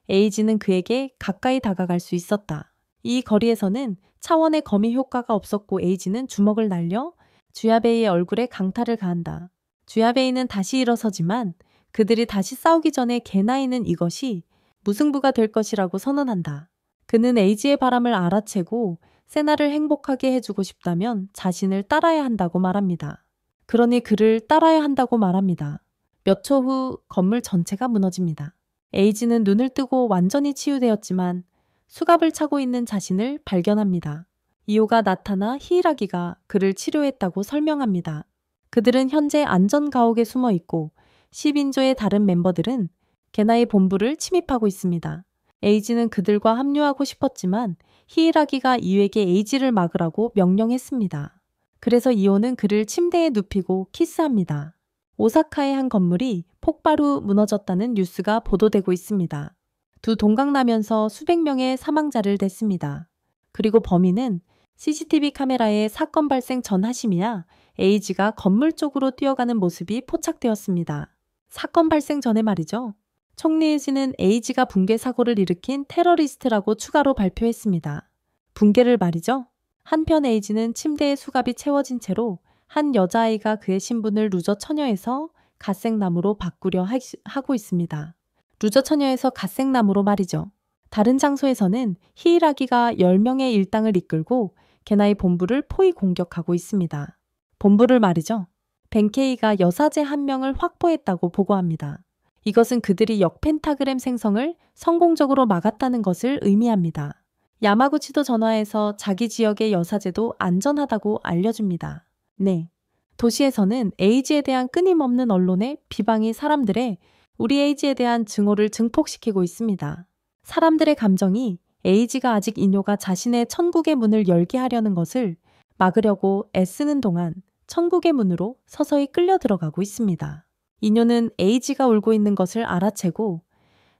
에이지는 그에게 가까이 다가갈 수 있었다. 이 거리에서는 차원의 거미 효과가 없었고 에이지는 주먹을 날려 주야베이의 얼굴에 강타를 가한다. 주야베이는 다시 일어서지만 그들이 다시 싸우기 전에 게나이는 이것이 무승부가 될 것이라고 선언한다. 그는 에이지의 바람을 알아채고 세나를 행복하게 해주고 싶다면 자신을 따라야 한다고 말합니다. 그러니 그를 따라야 한다고 말합니다. 몇 초 후 건물 전체가 무너집니다. 에이지는 눈을 뜨고 완전히 치유되었지만 수갑을 차고 있는 자신을 발견합니다. 이오가 나타나 히이라기가 그를 치료했다고 설명합니다. 그들은 현재 안전가옥에 숨어 있고 10인조의 다른 멤버들은 게나의 본부를 침입하고 있습니다. 에이지는 그들과 합류하고 싶었지만 히이라기가 이오에게 에이지를 막으라고 명령했습니다. 그래서 이오는 그를 침대에 눕히고 키스합니다. 오사카의 한 건물이 폭발 후 무너졌다는 뉴스가 보도되고 있습니다. 두 동강나면서 수백 명의 사망자를 댔습니다. 그리고 범인은 CCTV 카메라에 사건 발생 전 하시미야 에이지가 건물 쪽으로 뛰어가는 모습이 포착되었습니다. 사건 발생 전에 말이죠. 총리의지는 에이지가 붕괴 사고를 일으킨 테러리스트라고 추가로 발표했습니다. 붕괴를 말이죠. 한편 에이지는 침대에 수갑이 채워진 채로 한 여자아이가 그의 신분을 루저 처녀에서 갓생나무로 바꾸려 하고 있습니다. 루저 처녀에서 갓생나무로 말이죠. 다른 장소에서는 히이라기가 10명의 일당을 이끌고 게나의 본부를 포위 공격하고 있습니다. 본부를 말이죠. 벤케이가 여사제 1명을 확보했다고 보고합니다. 이것은 그들이 역펜타그램 생성을 성공적으로 막았다는 것을 의미합니다. 야마구치도 전화해서 자기 지역의 여사제도 안전하다고 알려줍니다. 네. 도시에서는 에이지에 대한 끊임없는 언론의 비방이 사람들의 우리 에이지에 대한 증오를 증폭시키고 있습니다. 사람들의 감정이 에이지가 아직 이뇨가 자신의 천국의 문을 열게 하려는 것을 막으려고 애쓰는 동안 천국의 문으로 서서히 끌려 들어가고 있습니다. 이뇨는 에이지가 울고 있는 것을 알아채고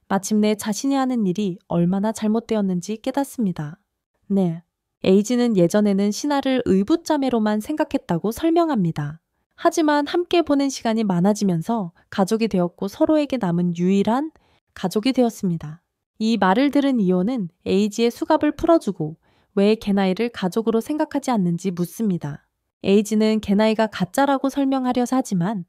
마침내 자신이 하는 일이 얼마나 잘못되었는지 깨닫습니다. 네. 에이지는 예전에는 신하를 의붓자매로만 생각했다고 설명합니다. 하지만 함께 보낸 시간이 많아지면서 가족이 되었고 서로에게 남은 유일한 가족이 되었습니다. 이 말을 들은 이오는 에이지의 수갑을 풀어주고 왜 게나이를 가족으로 생각하지 않는지 묻습니다. 에이지는 게나이가 가짜라고 설명하려서 하지만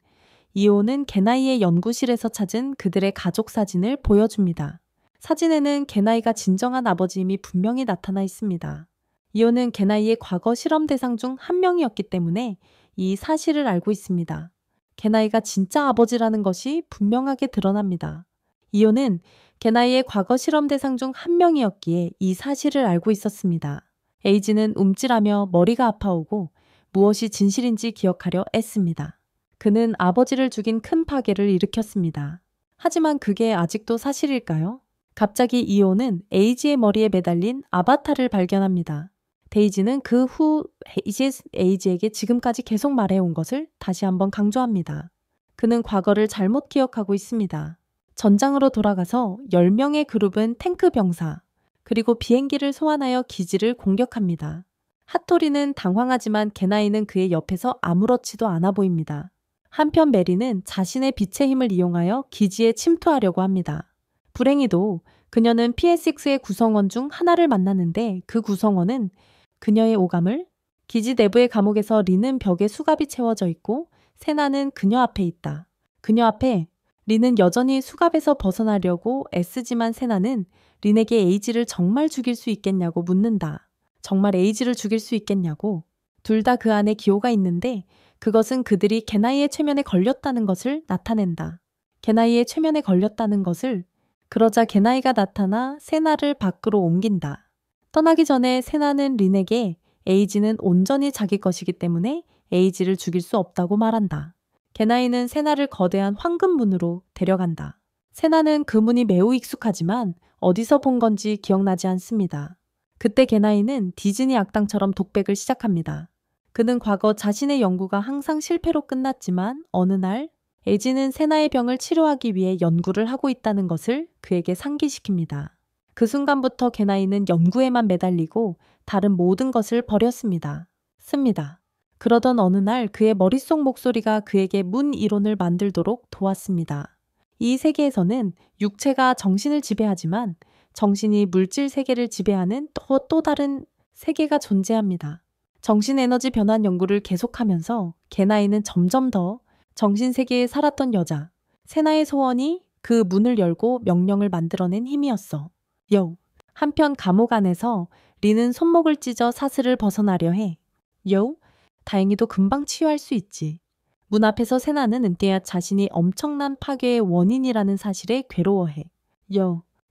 이오는 게나이의 연구실에서 찾은 그들의 가족 사진을 보여줍니다. 사진에는 게나이가 진정한 아버지임이 분명히 나타나 있습니다. 이오는 게나이의 과거 실험 대상 중 한 명이었기 때문에 이 사실을 알고 있습니다. 게나이가 진짜 아버지라는 것이 분명하게 드러납니다. 이오는 게나이의 과거 실험 대상 중 한 명이었기에 이 사실을 알고 있었습니다. 에이지는 움찔하며 머리가 아파오고 무엇이 진실인지 기억하려 애씁니다. 그는 아버지를 죽인 큰 파괴를 일으켰습니다. 하지만 그게 아직도 사실일까요? 갑자기 이오는 에이지의 머리에 매달린 아바타를 발견합니다. 데이지는 그 후 에이지에게 지금까지 계속 말해온 것을 다시 한번 강조합니다. 그는 과거를 잘못 기억하고 있습니다. 전장으로 돌아가서 10명의 그룹은 탱크 병사, 그리고 비행기를 소환하여 기지를 공격합니다. 핫토리는 당황하지만 게나이는 그의 옆에서 아무렇지도 않아 보입니다. 한편 메리는 자신의 빛의 힘을 이용하여 기지에 침투하려고 합니다. 불행히도 그녀는 PS6의 구성원 중 하나를 만나는데 그 구성원은 그녀의 오감을 기지 내부의 감옥에서 린은 벽에 수갑이 채워져 있고 세나는 그녀 앞에 있다. 그녀 앞에 린은 여전히 수갑에서 벗어나려고 애쓰지만 세나는 린에게 에이지를 정말 죽일 수 있겠냐고 묻는다. 정말 에이지를 죽일 수 있겠냐고. 둘 다 그 안에 기호가 있는데 그것은 그들이 게나이의 최면에 걸렸다는 것을 나타낸다. 게나이의 최면에 걸렸다는 것을. 그러자 게나이가 나타나 세나를 밖으로 옮긴다. 떠나기 전에 세나는 린에게 에이지는 온전히 자기 것이기 때문에 에이지를 죽일 수 없다고 말한다. 게나이는 세나를 거대한 황금문으로 데려간다. 세나는 그 문이 매우 익숙하지만 어디서 본 건지 기억나지 않습니다. 그때 게나이는 디즈니 악당처럼 독백을 시작합니다. 그는 과거 자신의 연구가 항상 실패로 끝났지만 어느 날 에이지는 세나의 병을 치료하기 위해 연구를 하고 있다는 것을 그에게 상기시킵니다. 그 순간부터 게나이는 연구에만 매달리고 다른 모든 것을 버렸습니다. 그러던 어느 날 그의 머릿속 목소리가 그에게 문 이론을 만들도록 도왔습니다. 이 세계에서는 육체가 정신을 지배하지만 정신이 물질 세계를 지배하는 또 다른 세계가 존재합니다. 정신에너지 변환 연구를 계속하면서 게나이는 점점 더 정신세계에 살았던 여자, 세나의 소원이 그 문을 열고 명령을 만들어낸 힘이었어. 한편 감옥 안에서 린은 손목을 찢어 사슬을 벗어나려 해. 다행히도 금방 치유할 수 있지. 문 앞에서 세나는 은퇴야 자신이 엄청난 파괴의 원인이라는 사실에 괴로워해.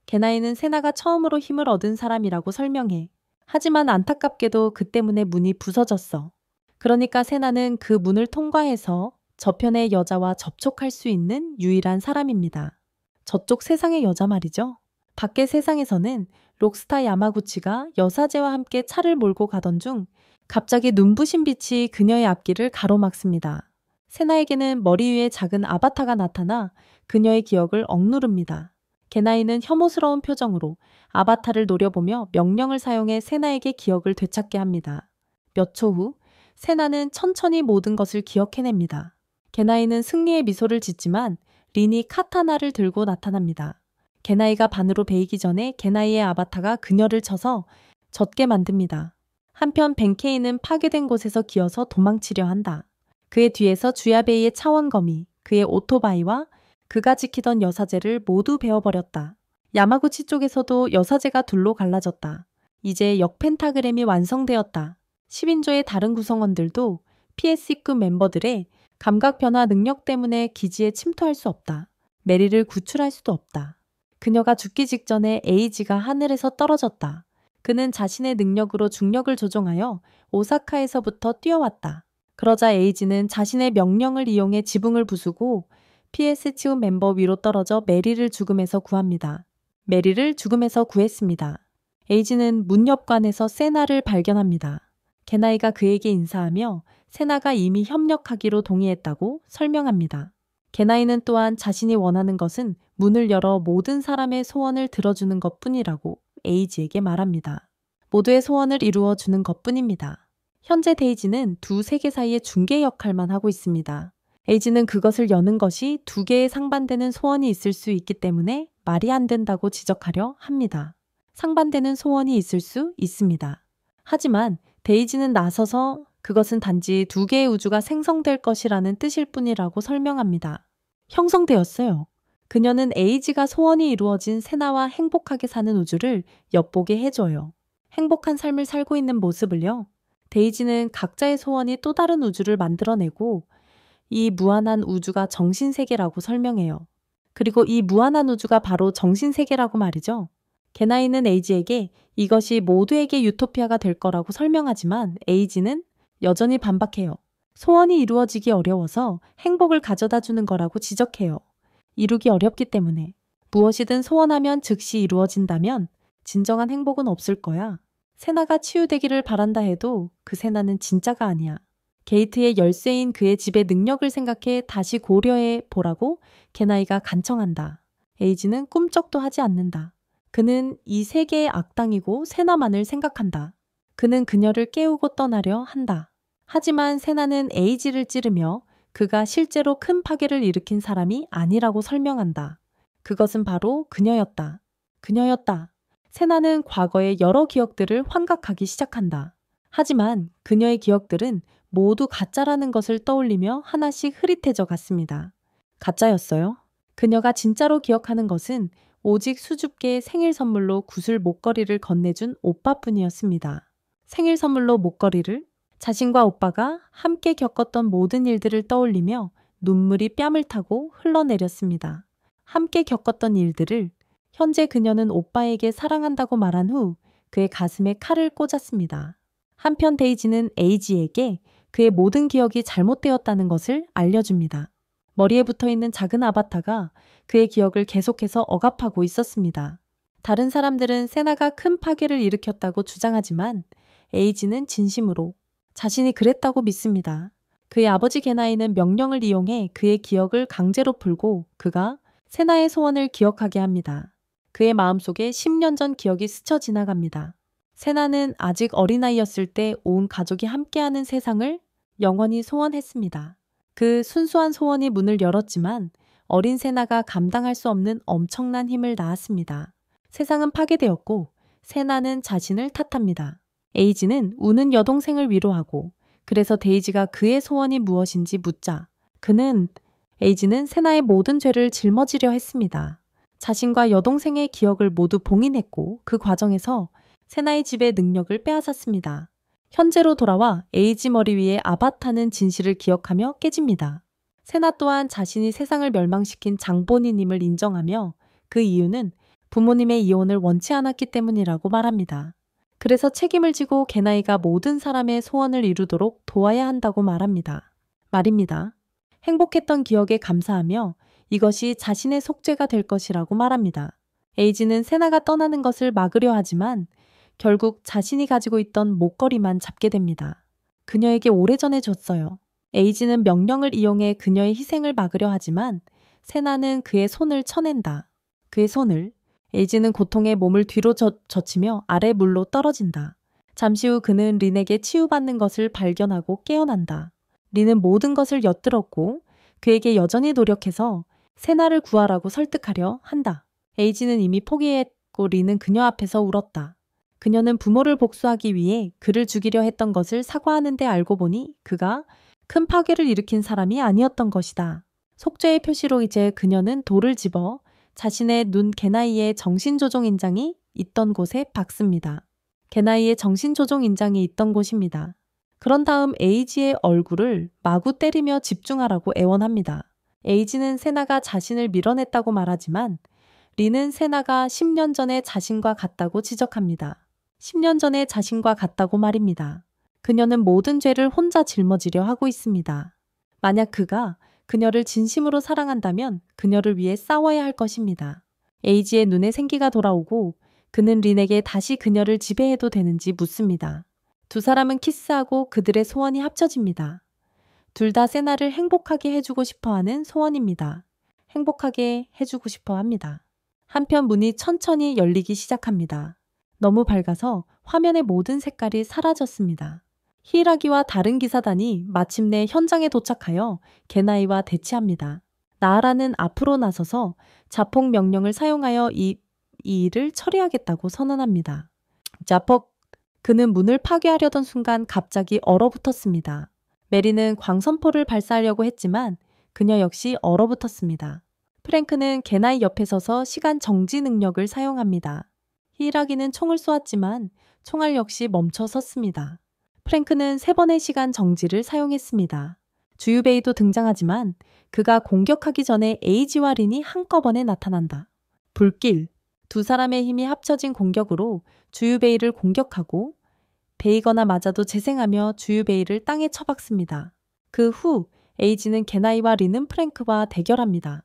게나이는 세나가 처음으로 힘을 얻은 사람이라고 설명해. 하지만 안타깝게도 그 때문에 문이 부서졌어. 그러니까 세나는 그 문을 통과해서 저편의 여자와 접촉할 수 있는 유일한 사람입니다. 저쪽 세상의 여자 말이죠. 밖의 세상에서는 록스타 야마구치가 여사제와 함께 차를 몰고 가던 중 갑자기 눈부신 빛이 그녀의 앞길을 가로막습니다. 세나에게는 머리 위에 작은 아바타가 나타나 그녀의 기억을 억누릅니다. 게나이는 혐오스러운 표정으로 아바타를 노려보며 명령을 사용해 세나에게 기억을 되찾게 합니다. 몇 초 후 세나는 천천히 모든 것을 기억해냅니다. 게나이는 승리의 미소를 짓지만 린이 카타나를 들고 나타납니다. 게나이가 반으로 베이기 전에 게나이의 아바타가 그녀를 쳐서 젖게 만듭니다. 한편 벤케이는 파괴된 곳에서 기어서 도망치려 한다. 그의 뒤에서 주야베이의 차원거미, 그의 오토바이와 그가 지키던 여사제를 모두 베어버렸다. 야마구치 쪽에서도 여사제가 둘로 갈라졌다. 이제 역펜타그램이 완성되었다. 10인조의 다른 구성원들도 PS6 멤버들의 감각 변화 능력 때문에 기지에 침투할 수 없다. 메리를 구출할 수도 없다. 그녀가 죽기 직전에 에이지가 하늘에서 떨어졌다. 그는 자신의 능력으로 중력을 조종하여 오사카에서부터 뛰어왔다. 그러자 에이지는 자신의 명령을 이용해 지붕을 부수고 PS2 멤버 위로 떨어져 메리를 죽음에서 구합니다. 메리를 죽음에서 구했습니다. 에이지는 문 옆관에서 세나를 발견합니다. 게나이가 그에게 인사하며 세나가 이미 협력하기로 동의했다고 설명합니다. 게나이는 또한 자신이 원하는 것은 문을 열어 모든 사람의 소원을 들어주는 것뿐이라고 에이지에게 말합니다. 모두의 소원을 이루어 주는 것뿐입니다. 현재 데이지는 두 세계 사이의 중개 역할만 하고 있습니다. 에이지는 그것을 여는 것이 두 개의 상반되는 소원이 있을 수 있기 때문에 말이 안 된다고 지적하려 합니다. 상반되는 소원이 있을 수 있습니다. 하지만 데이지는 나서서 그것은 단지 두 개의 우주가 생성될 것이라는 뜻일 뿐이라고 설명합니다. 형성되었어요. 그녀는 에이지가 소원이 이루어진 세나와 행복하게 사는 우주를 엿보게 해줘요. 행복한 삶을 살고 있는 모습을요. 데이지는 각자의 소원이 또 다른 우주를 만들어내고 이 무한한 우주가 정신세계라고 설명해요. 그리고 이 무한한 우주가 바로 정신세계라고 말이죠. 게나이는 에이지에게 이것이 모두에게 유토피아가 될 거라고 설명하지만 에이지는 여전히 반박해요. 소원이 이루어지기 어려워서 행복을 가져다 주는 거라고 지적해요. 이루기 어렵기 때문에. 무엇이든 소원하면 즉시 이루어진다면 진정한 행복은 없을 거야. 세나가 치유되기를 바란다 해도 그 세나는 진짜가 아니야. 게이트의 열쇠인 그의 집의 능력을 생각해 다시 고려해 보라고 게나이가 간청한다. 에이지는 꿈쩍도 하지 않는다. 그는 이 세계의 악당이고 세나만을 생각한다. 그는 그녀를 깨우고 떠나려 한다. 하지만 세나는 에이지를 찌르며 그가 실제로 큰 파괴를 일으킨 사람이 아니라고 설명한다. 그것은 바로 그녀였다. 그녀였다. 세나는 과거의 여러 기억들을 환각하기 시작한다. 하지만 그녀의 기억들은 모두 가짜라는 것을 떠올리며 하나씩 흐릿해져 갔습니다. 가짜였어요. 그녀가 진짜로 기억하는 것은 오직 수줍게 생일 선물로 구슬 목걸이를 건네준 오빠뿐이었습니다. 생일 선물로 목걸이를? 자신과 오빠가 함께 겪었던 모든 일들을 떠올리며 눈물이 뺨을 타고 흘러내렸습니다. 함께 겪었던 일들을 현재 그녀는 오빠에게 사랑한다고 말한 후 그의 가슴에 칼을 꽂았습니다. 한편 데이지는 에이지에게 그의 모든 기억이 잘못되었다는 것을 알려줍니다. 머리에 붙어있는 작은 아바타가 그의 기억을 계속해서 억압하고 있었습니다. 다른 사람들은 세나가 큰 파괴를 일으켰다고 주장하지만 에이지는 진심으로 자신이 그랬다고 믿습니다. 그의 아버지 게나이는 명령을 이용해 그의 기억을 강제로 풀고 그가 세나의 소원을 기억하게 합니다. 그의 마음속에 10년 전 기억이 스쳐 지나갑니다. 세나는 아직 어린아이였을 때 온 가족이 함께하는 세상을 영원히 소원했습니다. 그 순수한 소원이 문을 열었지만 어린 세나가 감당할 수 없는 엄청난 힘을 낳았습니다. 세상은 파괴되었고 세나는 자신을 탓합니다. 에이지는 우는 여동생을 위로하고 그래서 데이지가 그의 소원이 무엇인지 묻자 에이지는 세나의 모든 죄를 짊어지려 했습니다. 자신과 여동생의 기억을 모두 봉인했고 그 과정에서 세나의 집의 능력을 빼앗았습니다. 현재로 돌아와 에이지 머리 위에 아바타는 진실을 기억하며 깨집니다. 세나 또한 자신이 세상을 멸망시킨 장본인임을 인정하며 그 이유는 부모님의 이혼을 원치 않았기 때문이라고 말합니다. 그래서 책임을 지고 게나이가 모든 사람의 소원을 이루도록 도와야 한다고 말합니다. 행복했던 기억에 감사하며 이것이 자신의 속죄가 될 것이라고 말합니다. 에이지는 세나가 떠나는 것을 막으려 하지만 결국 자신이 가지고 있던 목걸이만 잡게 됩니다. 그녀에게 오래전에 줬어요. 에이지는 명령을 이용해 그녀의 희생을 막으려 하지만 세나는 그의 손을 쳐낸다. 그의 손을. 에이지는 고통에 몸을 뒤로 젖히며 아래 물로 떨어진다. 잠시 후 그는 린에게 치유받는 것을 발견하고 깨어난다. 린은 모든 것을 엿들었고 그에게 여전히 노력해서 세나를 구하라고 설득하려 한다. 에이지는 이미 포기했고 린은 그녀 앞에서 울었다. 그녀는 부모를 복수하기 위해 그를 죽이려 했던 것을 사과하는데 알고 보니 그가 큰 파괴를 일으킨 사람이 아니었던 것이다. 속죄의 표시로 이제 그녀는 돌을 집어 자신의 눈 게나이의 정신조종 인장이 있던 곳에 박습니다. 게나이의 정신조종 인장이 있던 곳입니다. 그런 다음 에이지의 얼굴을 마구 때리며 집중하라고 애원합니다. 에이지는 세나가 자신을 밀어냈다고 말하지만 린은 세나가 10년 전에 자신과 같다고 지적합니다. 10년 전에 자신과 같다고 말입니다. 그녀는 모든 죄를 혼자 짊어지려 하고 있습니다. 만약 그가 그녀를 진심으로 사랑한다면 그녀를 위해 싸워야 할 것입니다. 에이지의 눈에 생기가 돌아오고 그는 린에게 다시 그녀를 지배해도 되는지 묻습니다. 두 사람은 키스하고 그들의 소원이 합쳐집니다. 둘 다 세나를 행복하게 해주고 싶어하는 소원입니다. 행복하게 해주고 싶어 합니다. 한편 문이 천천히 열리기 시작합니다. 너무 밝아서 화면의 모든 색깔이 사라졌습니다. 히이라기와 다른 기사단이 마침내 현장에 도착하여 게나이와 대치합니다. 나아라는 앞으로 나서서 자폭 명령을 사용하여 이 일을 처리하겠다고 선언합니다. 자폭! 그는 문을 파괴하려던 순간 갑자기 얼어붙었습니다. 메리는 광선포를 발사하려고 했지만 그녀 역시 얼어붙었습니다. 프랭크는 게나이 옆에 서서 시간 정지 능력을 사용합니다. 히이라기는 총을 쏘았지만 총알 역시 멈춰 섰습니다. 프랭크는 3번의 시간 정지를 사용했습니다. 주유베이도 등장하지만 그가 공격하기 전에 에이지와 린이 한꺼번에 나타난다. 불길! 두 사람의 힘이 합쳐진 공격으로 주유베이를 공격하고 베이거나 맞아도 재생하며 주유베이를 땅에 쳐박습니다. 그 후 에이지는 게나이와 린은 프랭크와 대결합니다.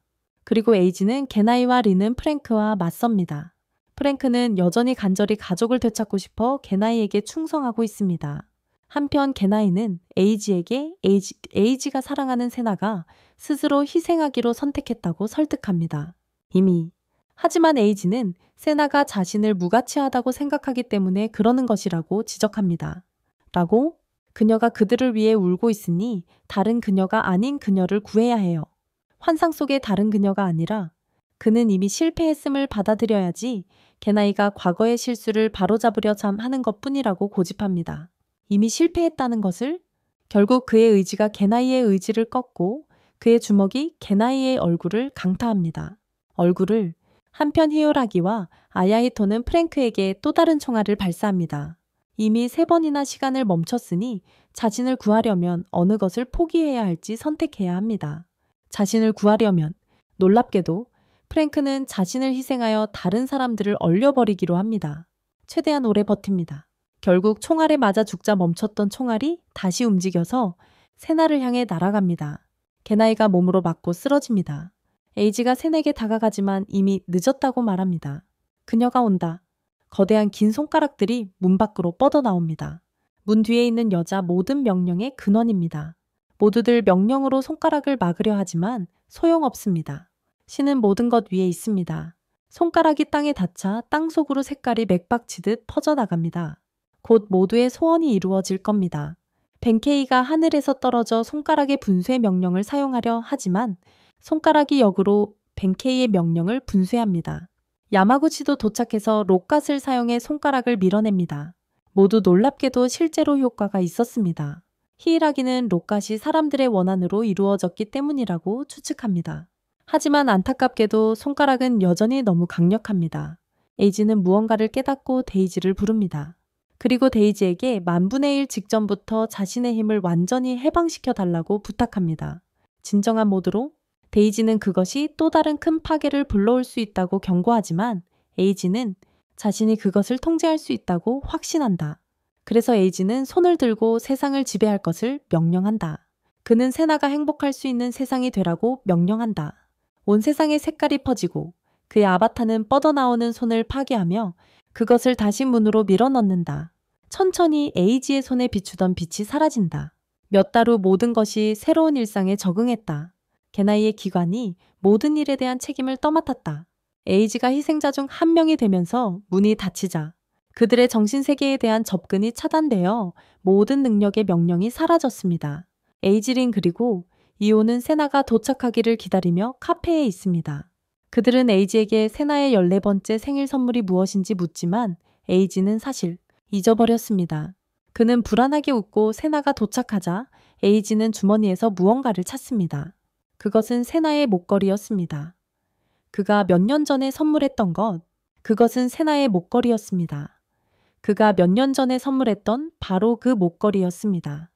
그리고 에이지는 게나이와 리는 프랭크와 맞섭니다. 프랭크는 여전히 간절히 가족을 되찾고 싶어 게나이에게 충성하고 있습니다. 한편 게나이는 에이지에게 에이지가 사랑하는 세나가 스스로 희생하기로 선택했다고 설득합니다. 하지만 에이지는 세나가 자신을 무가치하다고 생각하기 때문에 그러는 것이라고 지적합니다. 그녀가 그들을 위해 울고 있으니 다른 그녀가 아닌 그녀를 구해야 해요. 환상 속의 다른 그녀가 아니라 그는 이미 실패했음을 받아들여야지 게나이가 과거의 실수를 바로잡으려 하는 것뿐이라고 고집합니다. 이미 실패했다는 것을? 결국 그의 의지가 게나이의 의지를 꺾고 그의 주먹이 게나이의 얼굴을 강타합니다. 한편 히오라기와 아야히토는 프랭크에게 또 다른 총알을 발사합니다. 이미 3번이나 시간을 멈췄으니 자신을 구하려면 어느 것을 포기해야 할지 선택해야 합니다. 자신을 구하려면 놀랍게도 프랭크는 자신을 희생하여 다른 사람들을 얼려버리기로 합니다. 최대한 오래 버팁니다. 결국 총알에 맞아 죽자 멈췄던 총알이 다시 움직여서 세나를 향해 날아갑니다. 게나이가 몸으로 맞고 쓰러집니다. 에이지가 세나에게 다가가지만 이미 늦었다고 말합니다. 그녀가 온다. 거대한 긴 손가락들이 문 밖으로 뻗어나옵니다. 문 뒤에 있는 여자 모든 명령의 근원입니다. 모두들 명령으로 손가락을 막으려 하지만 소용없습니다. 신은 모든 것 위에 있습니다. 손가락이 땅에 닿자 땅속으로 색깔이 맥박치듯 퍼져나갑니다. 곧 모두의 소원이 이루어질 겁니다. 벤케이가 하늘에서 떨어져 손가락의 분쇄 명령을 사용하려 하지만 손가락이 역으로 벤케이의 명령을 분쇄합니다. 야마구치도 도착해서 록갓을 사용해 손가락을 밀어냅니다. 모두 놀랍게도 실제로 효과가 있었습니다. 히이라기는 록갓이 사람들의 원한으로 이루어졌기 때문이라고 추측합니다. 하지만 안타깝게도 손가락은 여전히 너무 강력합니다. 에이지는 무언가를 깨닫고 데이지를 부릅니다. 그리고 데이지에게 10,000분의 1 직전부터 자신의 힘을 완전히 해방시켜 달라고 부탁합니다. 진정한 모드로 데이지는 그것이 또 다른 큰 파괴를 불러올 수 있다고 경고하지만 에이지는 자신이 그것을 통제할 수 있다고 확신한다. 그래서 에이지는 손을 들고 세상을 지배할 것을 명령한다. 그는 세나가 행복할 수 있는 세상이 되라고 명령한다. 온 세상에 색깔이 퍼지고 그의 아바타는 뻗어나오는 손을 파괴하며 그것을 다시 문으로 밀어넣는다. 천천히 에이지의 손에 비추던 빛이 사라진다. 몇 달 후 모든 것이 새로운 일상에 적응했다. 게나이의 기관이 모든 일에 대한 책임을 떠맡았다. 에이지가 희생자 중 한 명이 되면서 문이 닫히자 그들의 정신세계에 대한 접근이 차단되어 모든 능력의 명령이 사라졌습니다. 에이지린 그리고 이오는 세나가 도착하기를 기다리며 카페에 있습니다. 그들은 에이지에게 세나의 14번째 생일 선물이 무엇인지 묻지만 에이지는 사실 잊어버렸습니다. 그는 불안하게 웃고 세나가 도착하자 에이지는 주머니에서 무언가를 찾습니다. 그것은 세나의 목걸이였습니다. 그가 몇 년 전에 선물했던 것, 그것은 세나의 목걸이였습니다. 그가 몇 년 전에 선물했던 바로 그 목걸이였습니다.